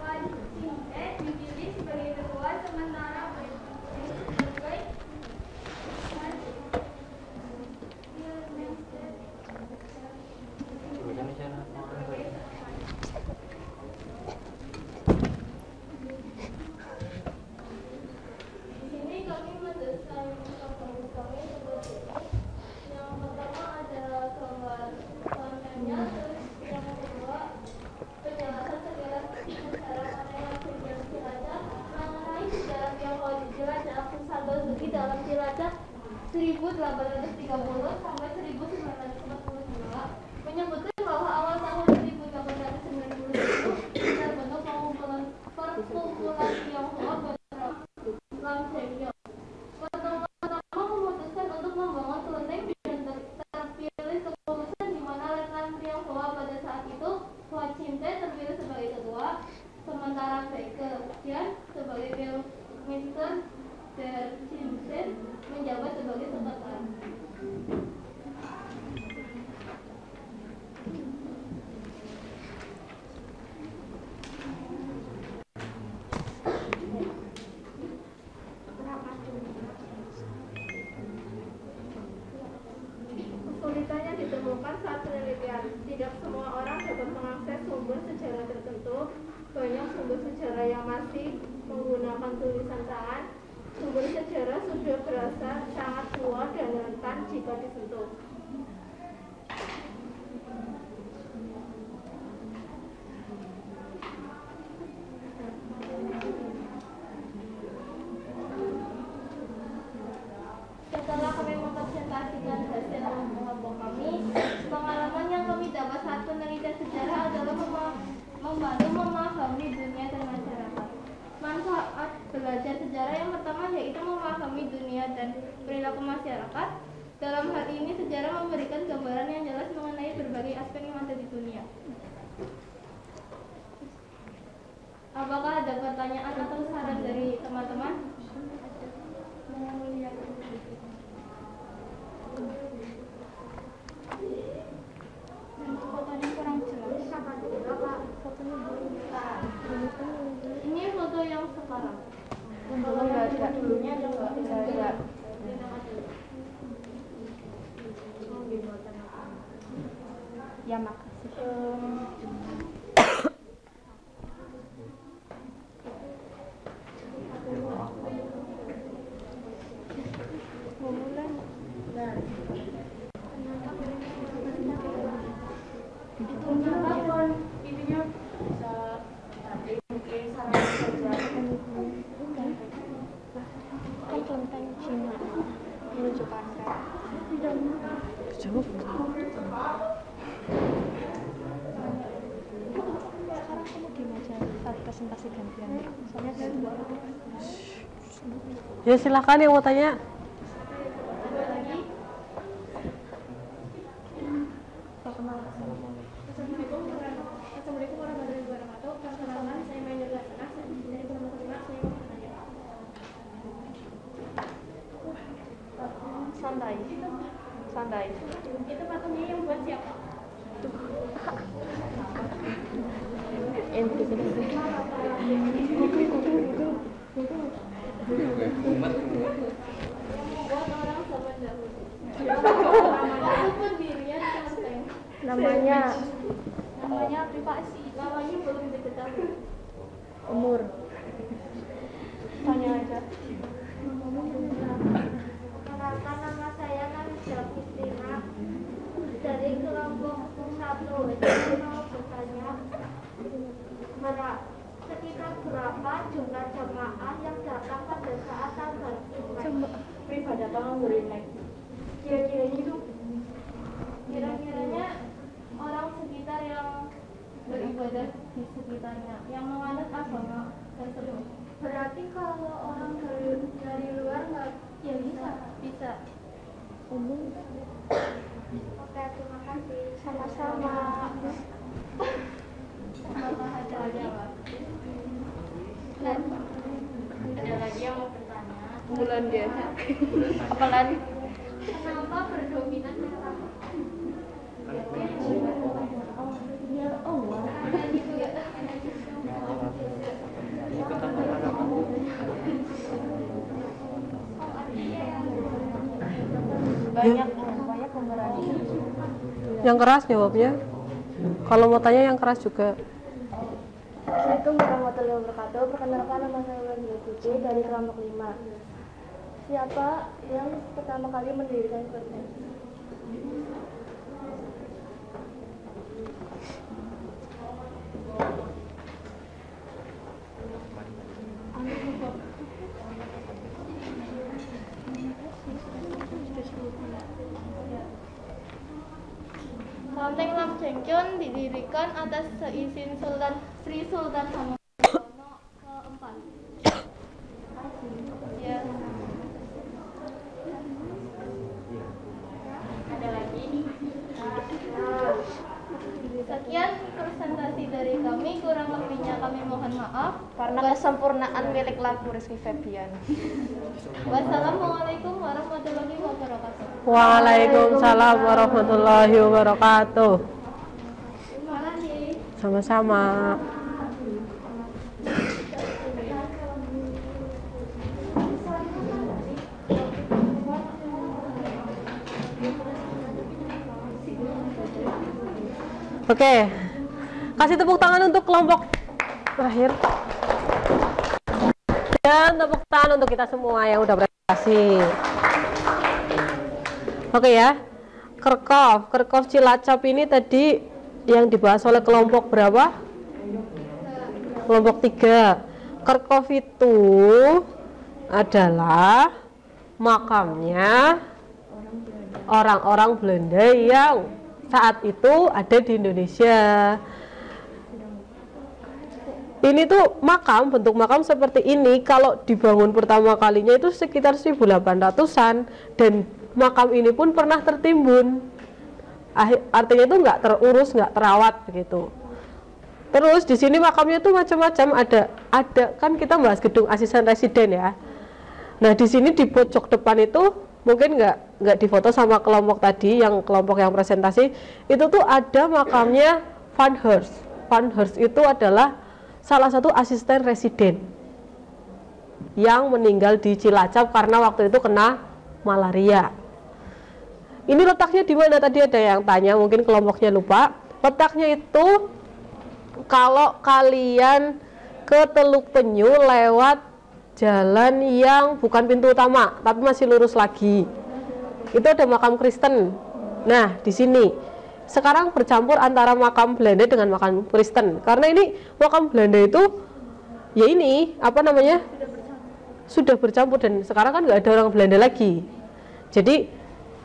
Wan Ching-te dipilih sebagai ketua, sementara dalam Cilacap 1830 sampai 1942 menyebutkan bahwa awal tahun 1890 terbentuk perkumpulan Tionghoa bernama Lang Cengkyong. Pertemuan pertama memutuskan untuk membangun kelenteng dan terpilih kepengurusan di mana Letnan Tionghoa pada saat itu Wan Ching-te terpilih sebagai ketua, sementara Baeke Jian sebagai Burgemeester Der Chin-sen menjabat sebagai sekretaris. Kesulitan yang ditemukan saat penelitian, tidak semua orang dapat mengakses sumber sejarah tertentu. Banyak sumber sejarah yang masih menggunakan tulisan tangan. Sumber sejarah sudah berasa sangat tua dan rentan jika disentuh. Setelah kami mempresentasikan hasil kelompok kami, pengalaman yang kami dapat saat penelitian sejarah adalah membantu memahami dunia dan masyarakat. Manfaat belajar sejarah yang pertama yaitu memahami dunia dan perilaku masyarakat. Dalam hal ini sejarah memberikan gambaran yang jelas mengenai berbagai aspek yang ada di dunia. Apakah ada pertanyaan atau saran dari teman-teman? Fotonya kurang jelas. Ini foto yang sekarang. Kalau nggak ada dulunya ada nggak ada. Ya makasih. intinya bisa nanti mungkin saran saja. Kan kelenteng Cina menunjukkan kayak Jauh. sekarang kamu gimana aja saat presentasi gantian soalnya saya juga Ya silakan yang mau tanya. Assalamualaikum warahmatullahi wabarakatuh. Perkenalkan, saya Maynur Lasana, dari kelompok 5. Saya mau bertanya. santai. Itu patungnya yang buat siapa? Buat orang zaman dahulu. Itu pendirian kelenteng. Namanya privasi. Namanya belum diketahui. Umur Tanya aja. Perkenalkan, nama saya Nabila Kristina dari kelompok 1. Saya mau bertanya, sekitar berapa jumlah jemaah yang datang pada saat tanggal Jumat? Peribadatan ngurinek. Kira-kiranya itu Kira-kiranya orang sekitar yang beribadah di sekitarnya, yang menganut agama tersebut. Berarti kalau orang dari luar nggak ya bisa. Umum. Oke, terima kasih. Sama-sama. Ada lagi yang mau bertanya. Bulan dia. Apalan? Kenapa berdominan merah? Banyak pemberani. Yang keras jawabnya. Kalau mau tanya yang keras juga. Assalamualaikum warahmatullahi wabarakatuh. Perkenalkan, nama saya Wendel Putri dari kelompok 5. Siapa yang pertama kali mendirikan kelenteng? Kelenteng Lamjengkyun didirikan atas seizin Sri Sultan Hamengkubuwono keempat. Ya. Ada lagi? Sekian presentasi dari kami, kurang lebihnya kami mohon maaf. Karena kesempurnaan milik lagu Rizky Febian. Wassalamualaikum warahmatullahi wabarakatuh. Waalaikumsalam warahmatullahi wabarakatuh. Terima kasih. Sama-sama. Oke, kasih tepuk tangan untuk kelompok terakhir. Dan tepuk tangan untuk kita semua yang udah berprestasi. Oke ya, Kerkov Cilacap ini tadi yang dibahas oleh kelompok berapa? Kelompok 3. Kerkov itu adalah makamnya orang-orang Belanda yang saat itu ada di Indonesia. Ini tuh makam, bentuk makam seperti ini kalau dibangun pertama kalinya itu sekitar 1800-an, dan makam ini pun pernah tertimbun. Artinya itu nggak terurus, nggak terawat begitu. Terus di sini makamnya tuh macam-macam, ada kan kita bahas gedung asisten residen ya. Nah di sini di pojok depan itu mungkin nggak difoto sama kelompok tadi, yang kelompok yang presentasi itu tuh ada makamnya Van Heerst. Van Heerst itu adalah salah satu asisten residen yang meninggal di Cilacap karena waktu itu kena malaria. Ini letaknya di mana, tadi ada yang tanya, mungkin kelompoknya lupa. Letaknya itu kalau kalian ke Teluk Penyu lewat jalan yang bukan pintu utama tapi masih lurus lagi, itu ada makam Kristen. Nah di sini sekarang bercampur antara makam Belanda dengan makam Kristen. Karena ini makam Belanda itu ya ini apa namanya sudah bercampur dan sekarang kan nggak ada orang Belanda lagi. Jadi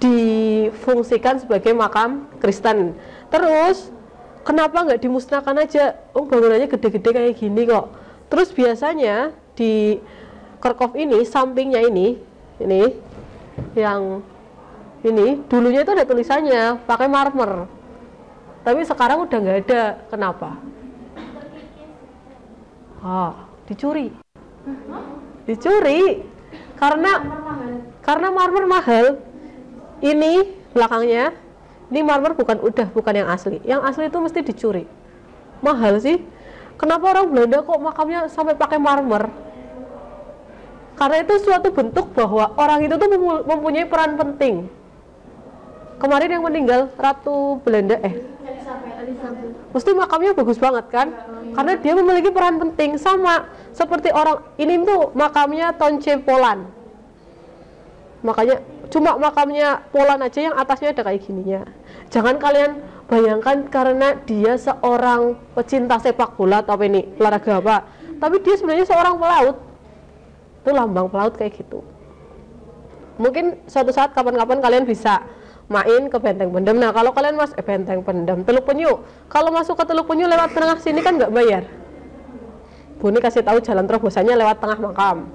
difungsikan sebagai makam Kristen. Terus kenapa nggak dimusnahkan aja? Oh, bangunannya gede-gede kayak gini kok. Terus biasanya di Kerkhof ini sampingnya ini yang ini dulunya itu ada tulisannya pakai marmer, tapi sekarang udah nggak ada. Kenapa? Dicuri karena marmer mahal. Ini belakangnya ini marmer bukan yang asli. Yang asli itu mesti dicuri. Mahal sih. Kenapa orang Belanda kok makamnya sampai pakai marmer? Karena itu suatu bentuk bahwa orang itu tuh mempunyai peran penting. Kemarin yang meninggal Ratu Belanda mesti makamnya bagus banget kan, karena dia memiliki peran penting. Sama seperti orang ini tuh makamnya Tonce Polan, makanya cuma makamnya Polan aja yang atasnya ada kayak gininya. Jangan kalian bayangkan karena dia seorang pecinta sepak bola atau ini olahraga apa, tapi dia sebenarnya seorang pelaut. Itu lambang pelaut kayak gitu. Mungkin suatu saat kapan-kapan kalian bisa main ke Benteng Pendem. Nah kalau kalian Benteng Pendem, Teluk Penyu, kalau masuk ke Teluk Penyu lewat tengah sini kan nggak bayar. Buni kasih tahu jalan terobosannya lewat tengah makam.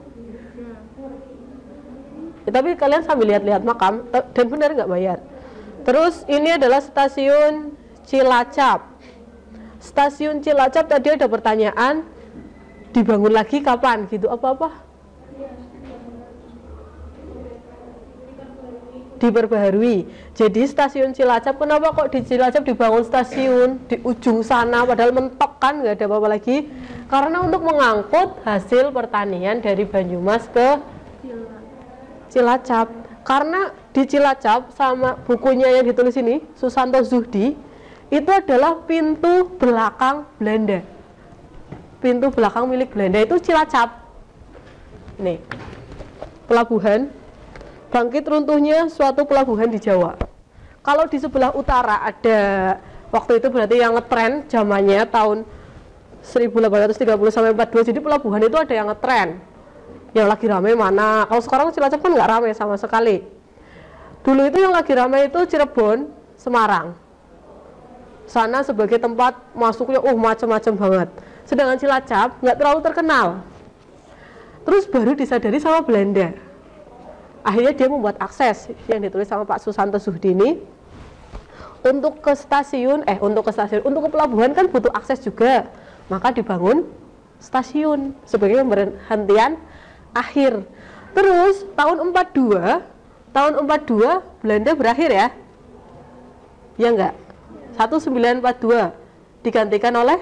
Ya, tapi kalian sambil lihat-lihat makam dan benar nggak bayar. Terus ini adalah stasiun Cilacap. Stasiun Cilacap tadi ada pertanyaan dibangun lagi kapan gitu, apa-apa? Diperbaharui. Jadi stasiun Cilacap, kenapa kok di Cilacap dibangun stasiun di ujung sana padahal mentok kan nggak ada apa-apa lagi? Karena untuk mengangkut hasil pertanian dari Banyumas ke Cilacap. Karena di Cilacap sama bukunya yang ditulis ini Susanto Zuhdi itu adalah pintu belakang Belanda. Pintu belakang milik Belanda itu Cilacap. Nih, pelabuhan. Bangkit runtuhnya suatu pelabuhan di Jawa. Kalau di sebelah utara ada, waktu itu berarti yang ngetren zamannya tahun 1830 sampai 42. Jadi pelabuhan itu ada yang ngetren. Yang lagi ramai mana? Kalau sekarang Cilacap kan nggak ramai sama sekali. Dulu itu yang lagi ramai itu Cirebon, Semarang. Sana sebagai tempat masuknya macam-macam banget. Sedangkan Cilacap nggak terlalu terkenal. Terus baru disadari sama Belanda. Akhirnya dia membuat akses yang ditulis sama Pak Susanto Zuhdi ini untuk ke pelabuhan kan butuh akses juga, maka dibangun stasiun sebagai pemberhentian akhir. Terus tahun 42 Belanda berakhir ya enggak, 1942 digantikan oleh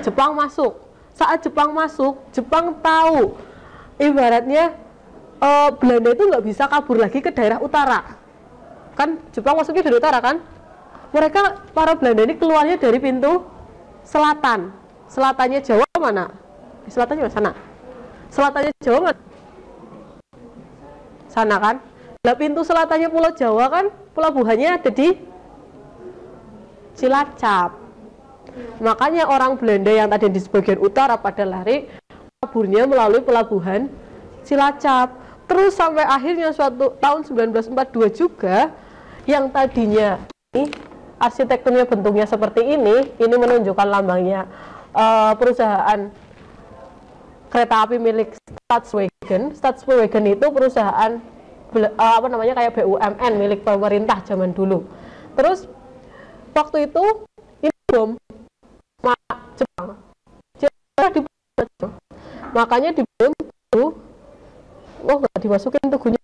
Jepang masuk. Saat Jepang masuk, Jepang tahu ibaratnya Belanda itu nggak bisa kabur lagi ke daerah utara. Kan Jepang masuknya dari utara kan? Mereka, para Belanda ini keluarnya dari pintu selatan. Selatannya Jawa mana? Selatannya sana. Selatannya Jawa mana? Sana kan? Nah, pintu selatannya Pulau Jawa kan pelabuhannya ada di Cilacap. Makanya orang Belanda yang tadi di sebagian utara pada lari kaburnya melalui pelabuhan Cilacap. Terus sampai akhirnya suatu tahun 1942 juga yang tadinya ini arsitekturnya bentuknya seperti ini menunjukkan lambangnya perusahaan kereta api milik Staatswagen. Staatswagen itu perusahaan kayak BUMN milik pemerintah zaman dulu. Terus waktu itu ini bom Jepang. Makanya dibom itu nggak dimasukin tugunya.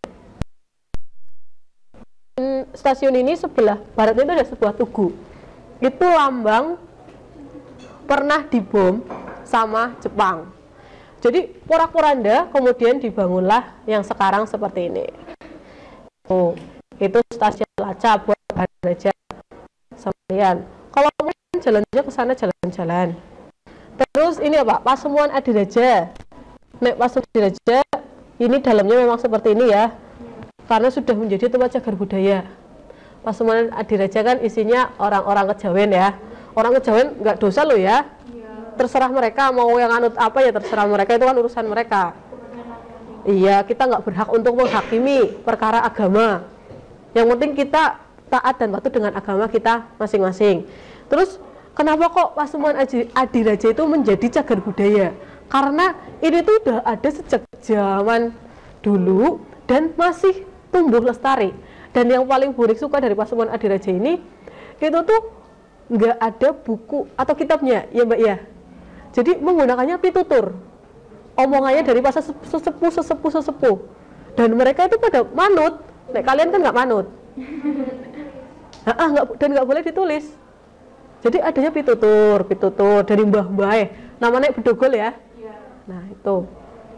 Stasiun ini sebelah baratnya itu ada sebuah tugu. Itu lambang pernah dibom sama Jepang. Jadi porak-poranda kemudian dibangunlah yang sekarang seperti ini. Itu stasiun Cilacap buat aja sampean. Kalau mau jalan aja ke sana jalan-jalan. Terus ini apa? Pasemuan Adiraja. Nek Pasemuan Adiraja ini dalamnya memang seperti ini ya, karena sudah menjadi tempat cagar budaya. Pasuruan Adiraja kan isinya orang-orang kejawen ya. Orang kejawen nggak dosa loh ya. Terserah mereka mau yang anut apa ya, terserah mereka, itu kan urusan mereka. Iya, kita nggak berhak untuk menghakimi perkara agama. Yang penting kita taat dan patuh dengan agama kita masing-masing. Terus kenapa kok Pasuruan Adiraja itu menjadi cagar budaya? Karena ini tuh udah ada sejak zaman dulu dan masih tumbuh lestari. Dan yang paling Burik suka dari Pasuruan Adiraja ini, itu tuh nggak ada buku atau kitabnya, ya Mbak ya. Jadi menggunakannya pitutur, omongannya dari para sesepuh. Dan mereka itu pada manut. Nek kalian kan nggak manut. Dan nggak boleh ditulis. Jadi adanya pitutur dari mbah-mbah. Namanya Bedogol ya. Nah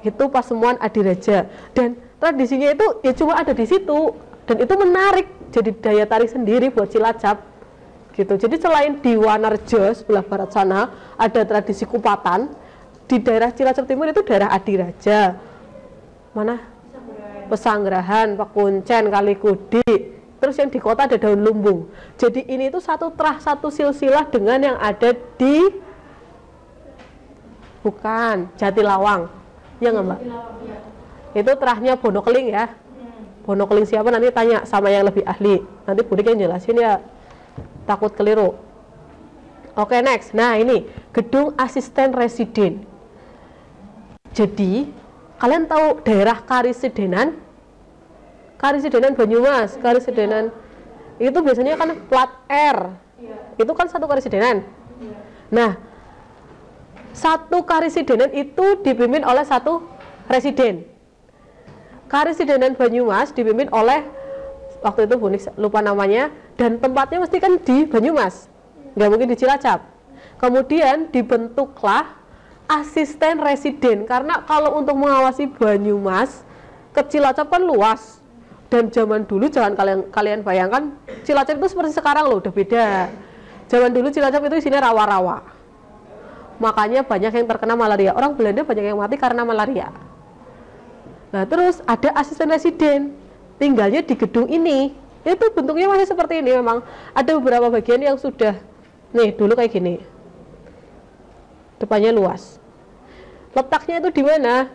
itu Pasuruan Adiraja. Dan tradisinya itu ya cuma ada di situ. Dan itu menarik, jadi daya tarik sendiri buat Cilacap. Gitu. Jadi selain di Wanarja sebelah barat sana ada tradisi kupatan, di daerah Cilacap Timur itu daerah Adiraja. Mana? Pesanggerahan, Pekuncen, Kalikudi. Terus yang di kota ada Daun Lumbung. Jadi ini itu satu terah, satu silsilah dengan yang ada di Jatilawang. Ya nggak Mbak? Itu terahnya Bonokeling ya. Bonokeling siapa nanti tanya sama yang lebih ahli. Nanti Budik yang jelasin ya. Takut keliru. Oke, next. Nah, ini gedung asisten residen. Jadi, kalian tahu daerah Karisidenan? Karisidenan Banyumas, Karisidenan. Itu biasanya kan plat R. Itu kan satu Karisidenan. Nah, satu Karisidenan itu dipimpin oleh satu residen. Karisidenan Banyumas dipimpin oleh, waktu itu Bunik lupa namanya, dan tempatnya mesti kan di Banyumas, nggak mungkin di Cilacap. Kemudian dibentuklah asisten residen, karena kalau untuk mengawasi Banyumas ke Cilacap kan luas, dan zaman dulu jangan kalian bayangkan Cilacap itu seperti sekarang loh, udah beda. Zaman dulu Cilacap itu isinya rawa-rawa, makanya banyak yang terkena malaria. Orang Belanda banyak yang mati karena malaria. Nah terus ada asisten residen, tinggalnya di gedung ini. Itu bentuknya masih seperti ini. Memang ada beberapa bagian yang sudah, nih dulu kayak gini, depannya luas. Letaknya itu di mana?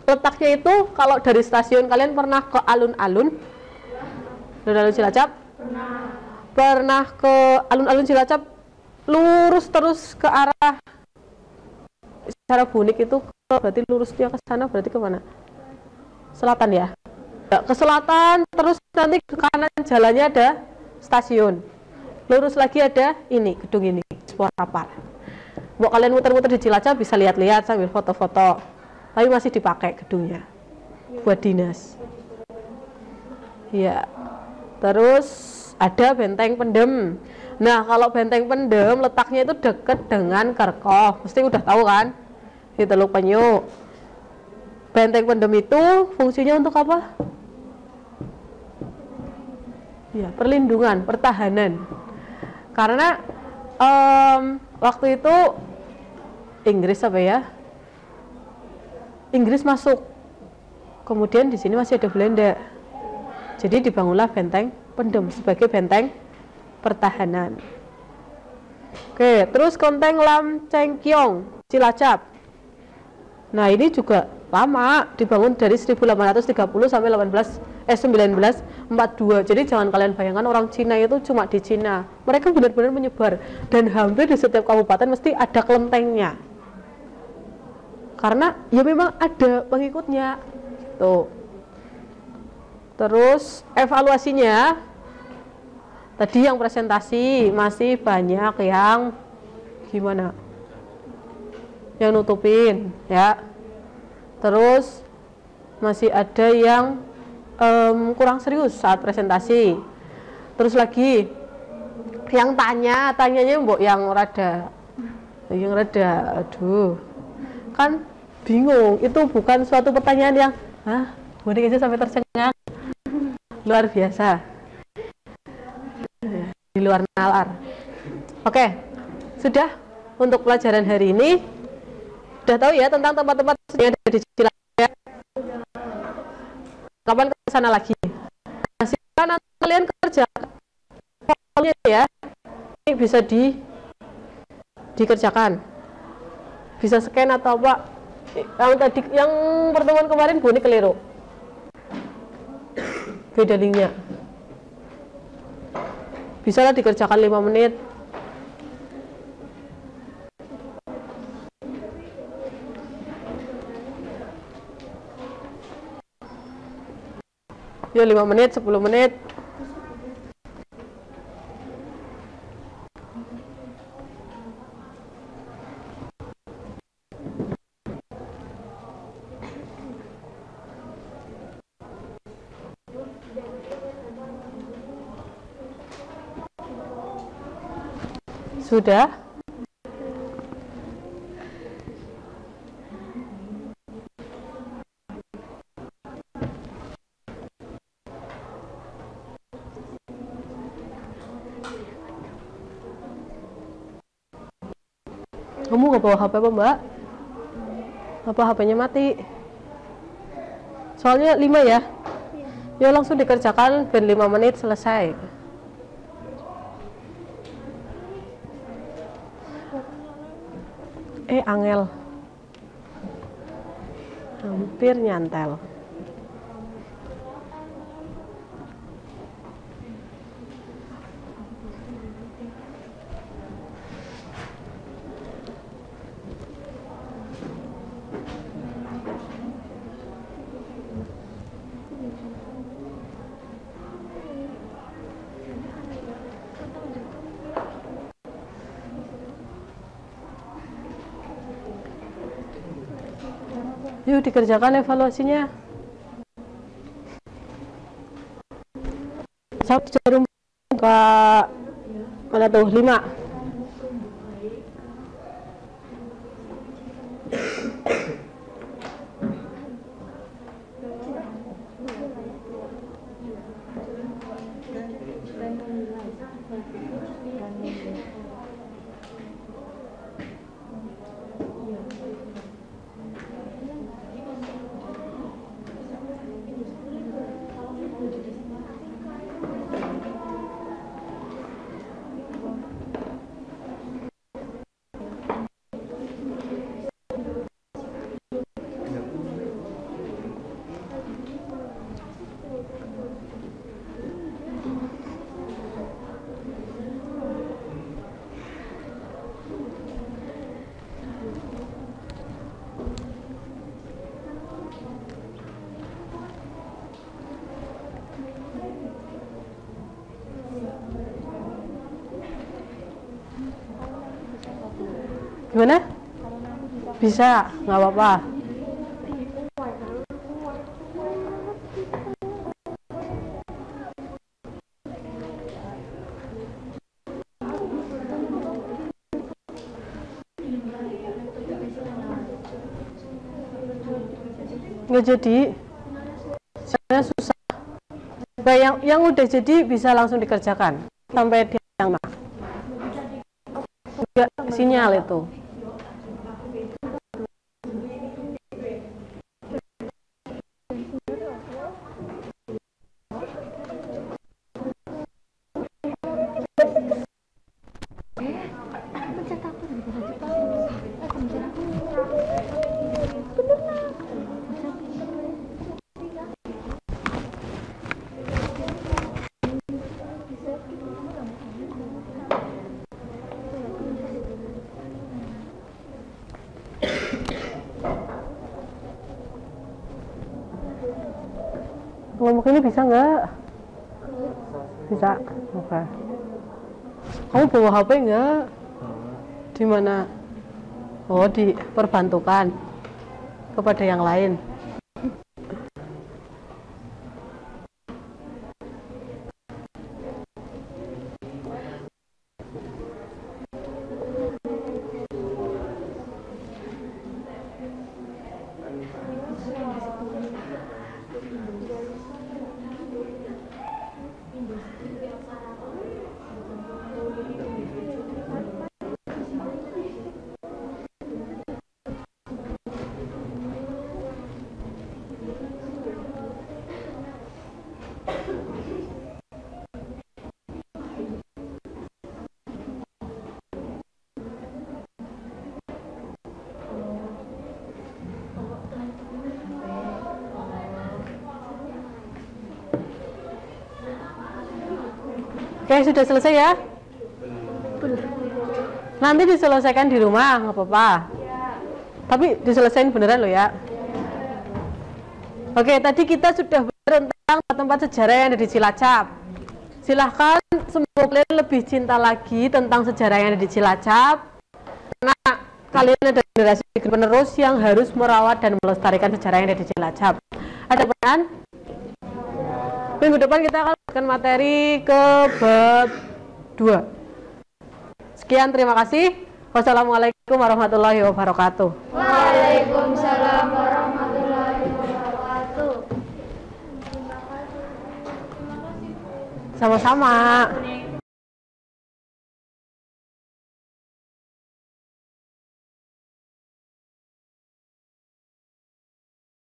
Letaknya itu kalau dari stasiun, kalian pernah ke alun-alun? Alun-alun Cilacap? Pernah ke alun-alun Cilacap, lurus terus ke arah secara Bunik itu, berarti lurusnya ke sana, berarti ke mana? Selatan ya? Ke selatan, terus nanti ke kanan jalannya ada stasiun. Lurus lagi ada ini, gedung ini, sebuah kapal. Mau kalian muter-muter di Cilacap bisa lihat-lihat sambil foto-foto. Tapi masih dipakai gedungnya buat dinas. Ya. Terus ada Benteng Pendem. Nah, kalau Benteng Pendem letaknya itu dekat dengan Kerkov. Mesti udah tahu kan? Di Teluk Penyu. Benteng Pendem itu fungsinya untuk apa? Ya, perlindungan, pertahanan. Karena waktu itu Inggris apa ya? Inggris masuk. Kemudian di sini masih ada Belanda. Jadi dibangunlah Benteng Pendem sebagai benteng pertahanan. Oke, terus Kelenteng Lam Cengkiong, Cilacap. Nah, ini juga lama, dibangun dari 1830 sampai 1942. Jadi jangan kalian bayangkan orang Cina itu cuma di Cina. Mereka benar-benar menyebar dan hampir di setiap kabupaten mesti ada kelentengnya. Karena ya memang ada pengikutnya. Tuh. Terus evaluasinya, tadi yang presentasi masih banyak yang gimana? Yang nutupin, ya. Terus masih ada yang kurang serius saat presentasi. Terus lagi yang tanyanya mbok yang rada, aduh, kan bingung. Itu bukan suatu pertanyaan yang, Budik aja sampai tercengang, luar biasa, di luar nalar. Oke, sudah untuk pelajaran hari ini. Udah tahu ya tentang tempat-tempat yang ada di Cilacap. Kapan ke sana lagi? Nah, silakan kalian kerja bisa dikerjakan. Bisa scan atau apa? Yang pertemuan kemarin Bu ini keliru. Beda linknya. Bisa lah dikerjakan 5 menit. Ya 5 menit, 10 menit. Sudah? Kamu nggak bawa HP apa Mbak? Apa HP-nya mati? Soalnya 5 ya? Ya langsung dikerjakan, ben 5 menit selesai. Angel. Hampir nyantel. Yuk dikerjakan evaluasinya. Satu jarum ke mana tuh 5. Gimana? Bisa, nggak apa-apa. Nggak jadi, saya susah. Yang udah jadi bisa langsung dikerjakan sampai di yang juga sinyal itu. Kelompok ini bisa nggak? Bisa. Oke. Kamu bawa HP nggak? Di mana? Oh, diperbantukan kepada yang lain. Oke, sudah selesai ya? Nanti diselesaikan di rumah, nggak apa-apa. Tapi diselesaikan beneran loh ya. Oke, tadi kita sudah belajar tentang tempat sejarah yang ada di Cilacap. Silahkan semoga kalian lebih cinta lagi tentang sejarah yang ada di Cilacap. Karena kalian ada generasi penerus yang harus merawat dan melestarikan sejarah yang ada di Cilacap. Ada pertanyaan? Minggu depan kita akan melakukan materi ke bab 2. Sekian, terima kasih. Wassalamualaikum warahmatullahi wabarakatuh. Waalaikumsalam warahmatullahi wabarakatuh. Sama-sama.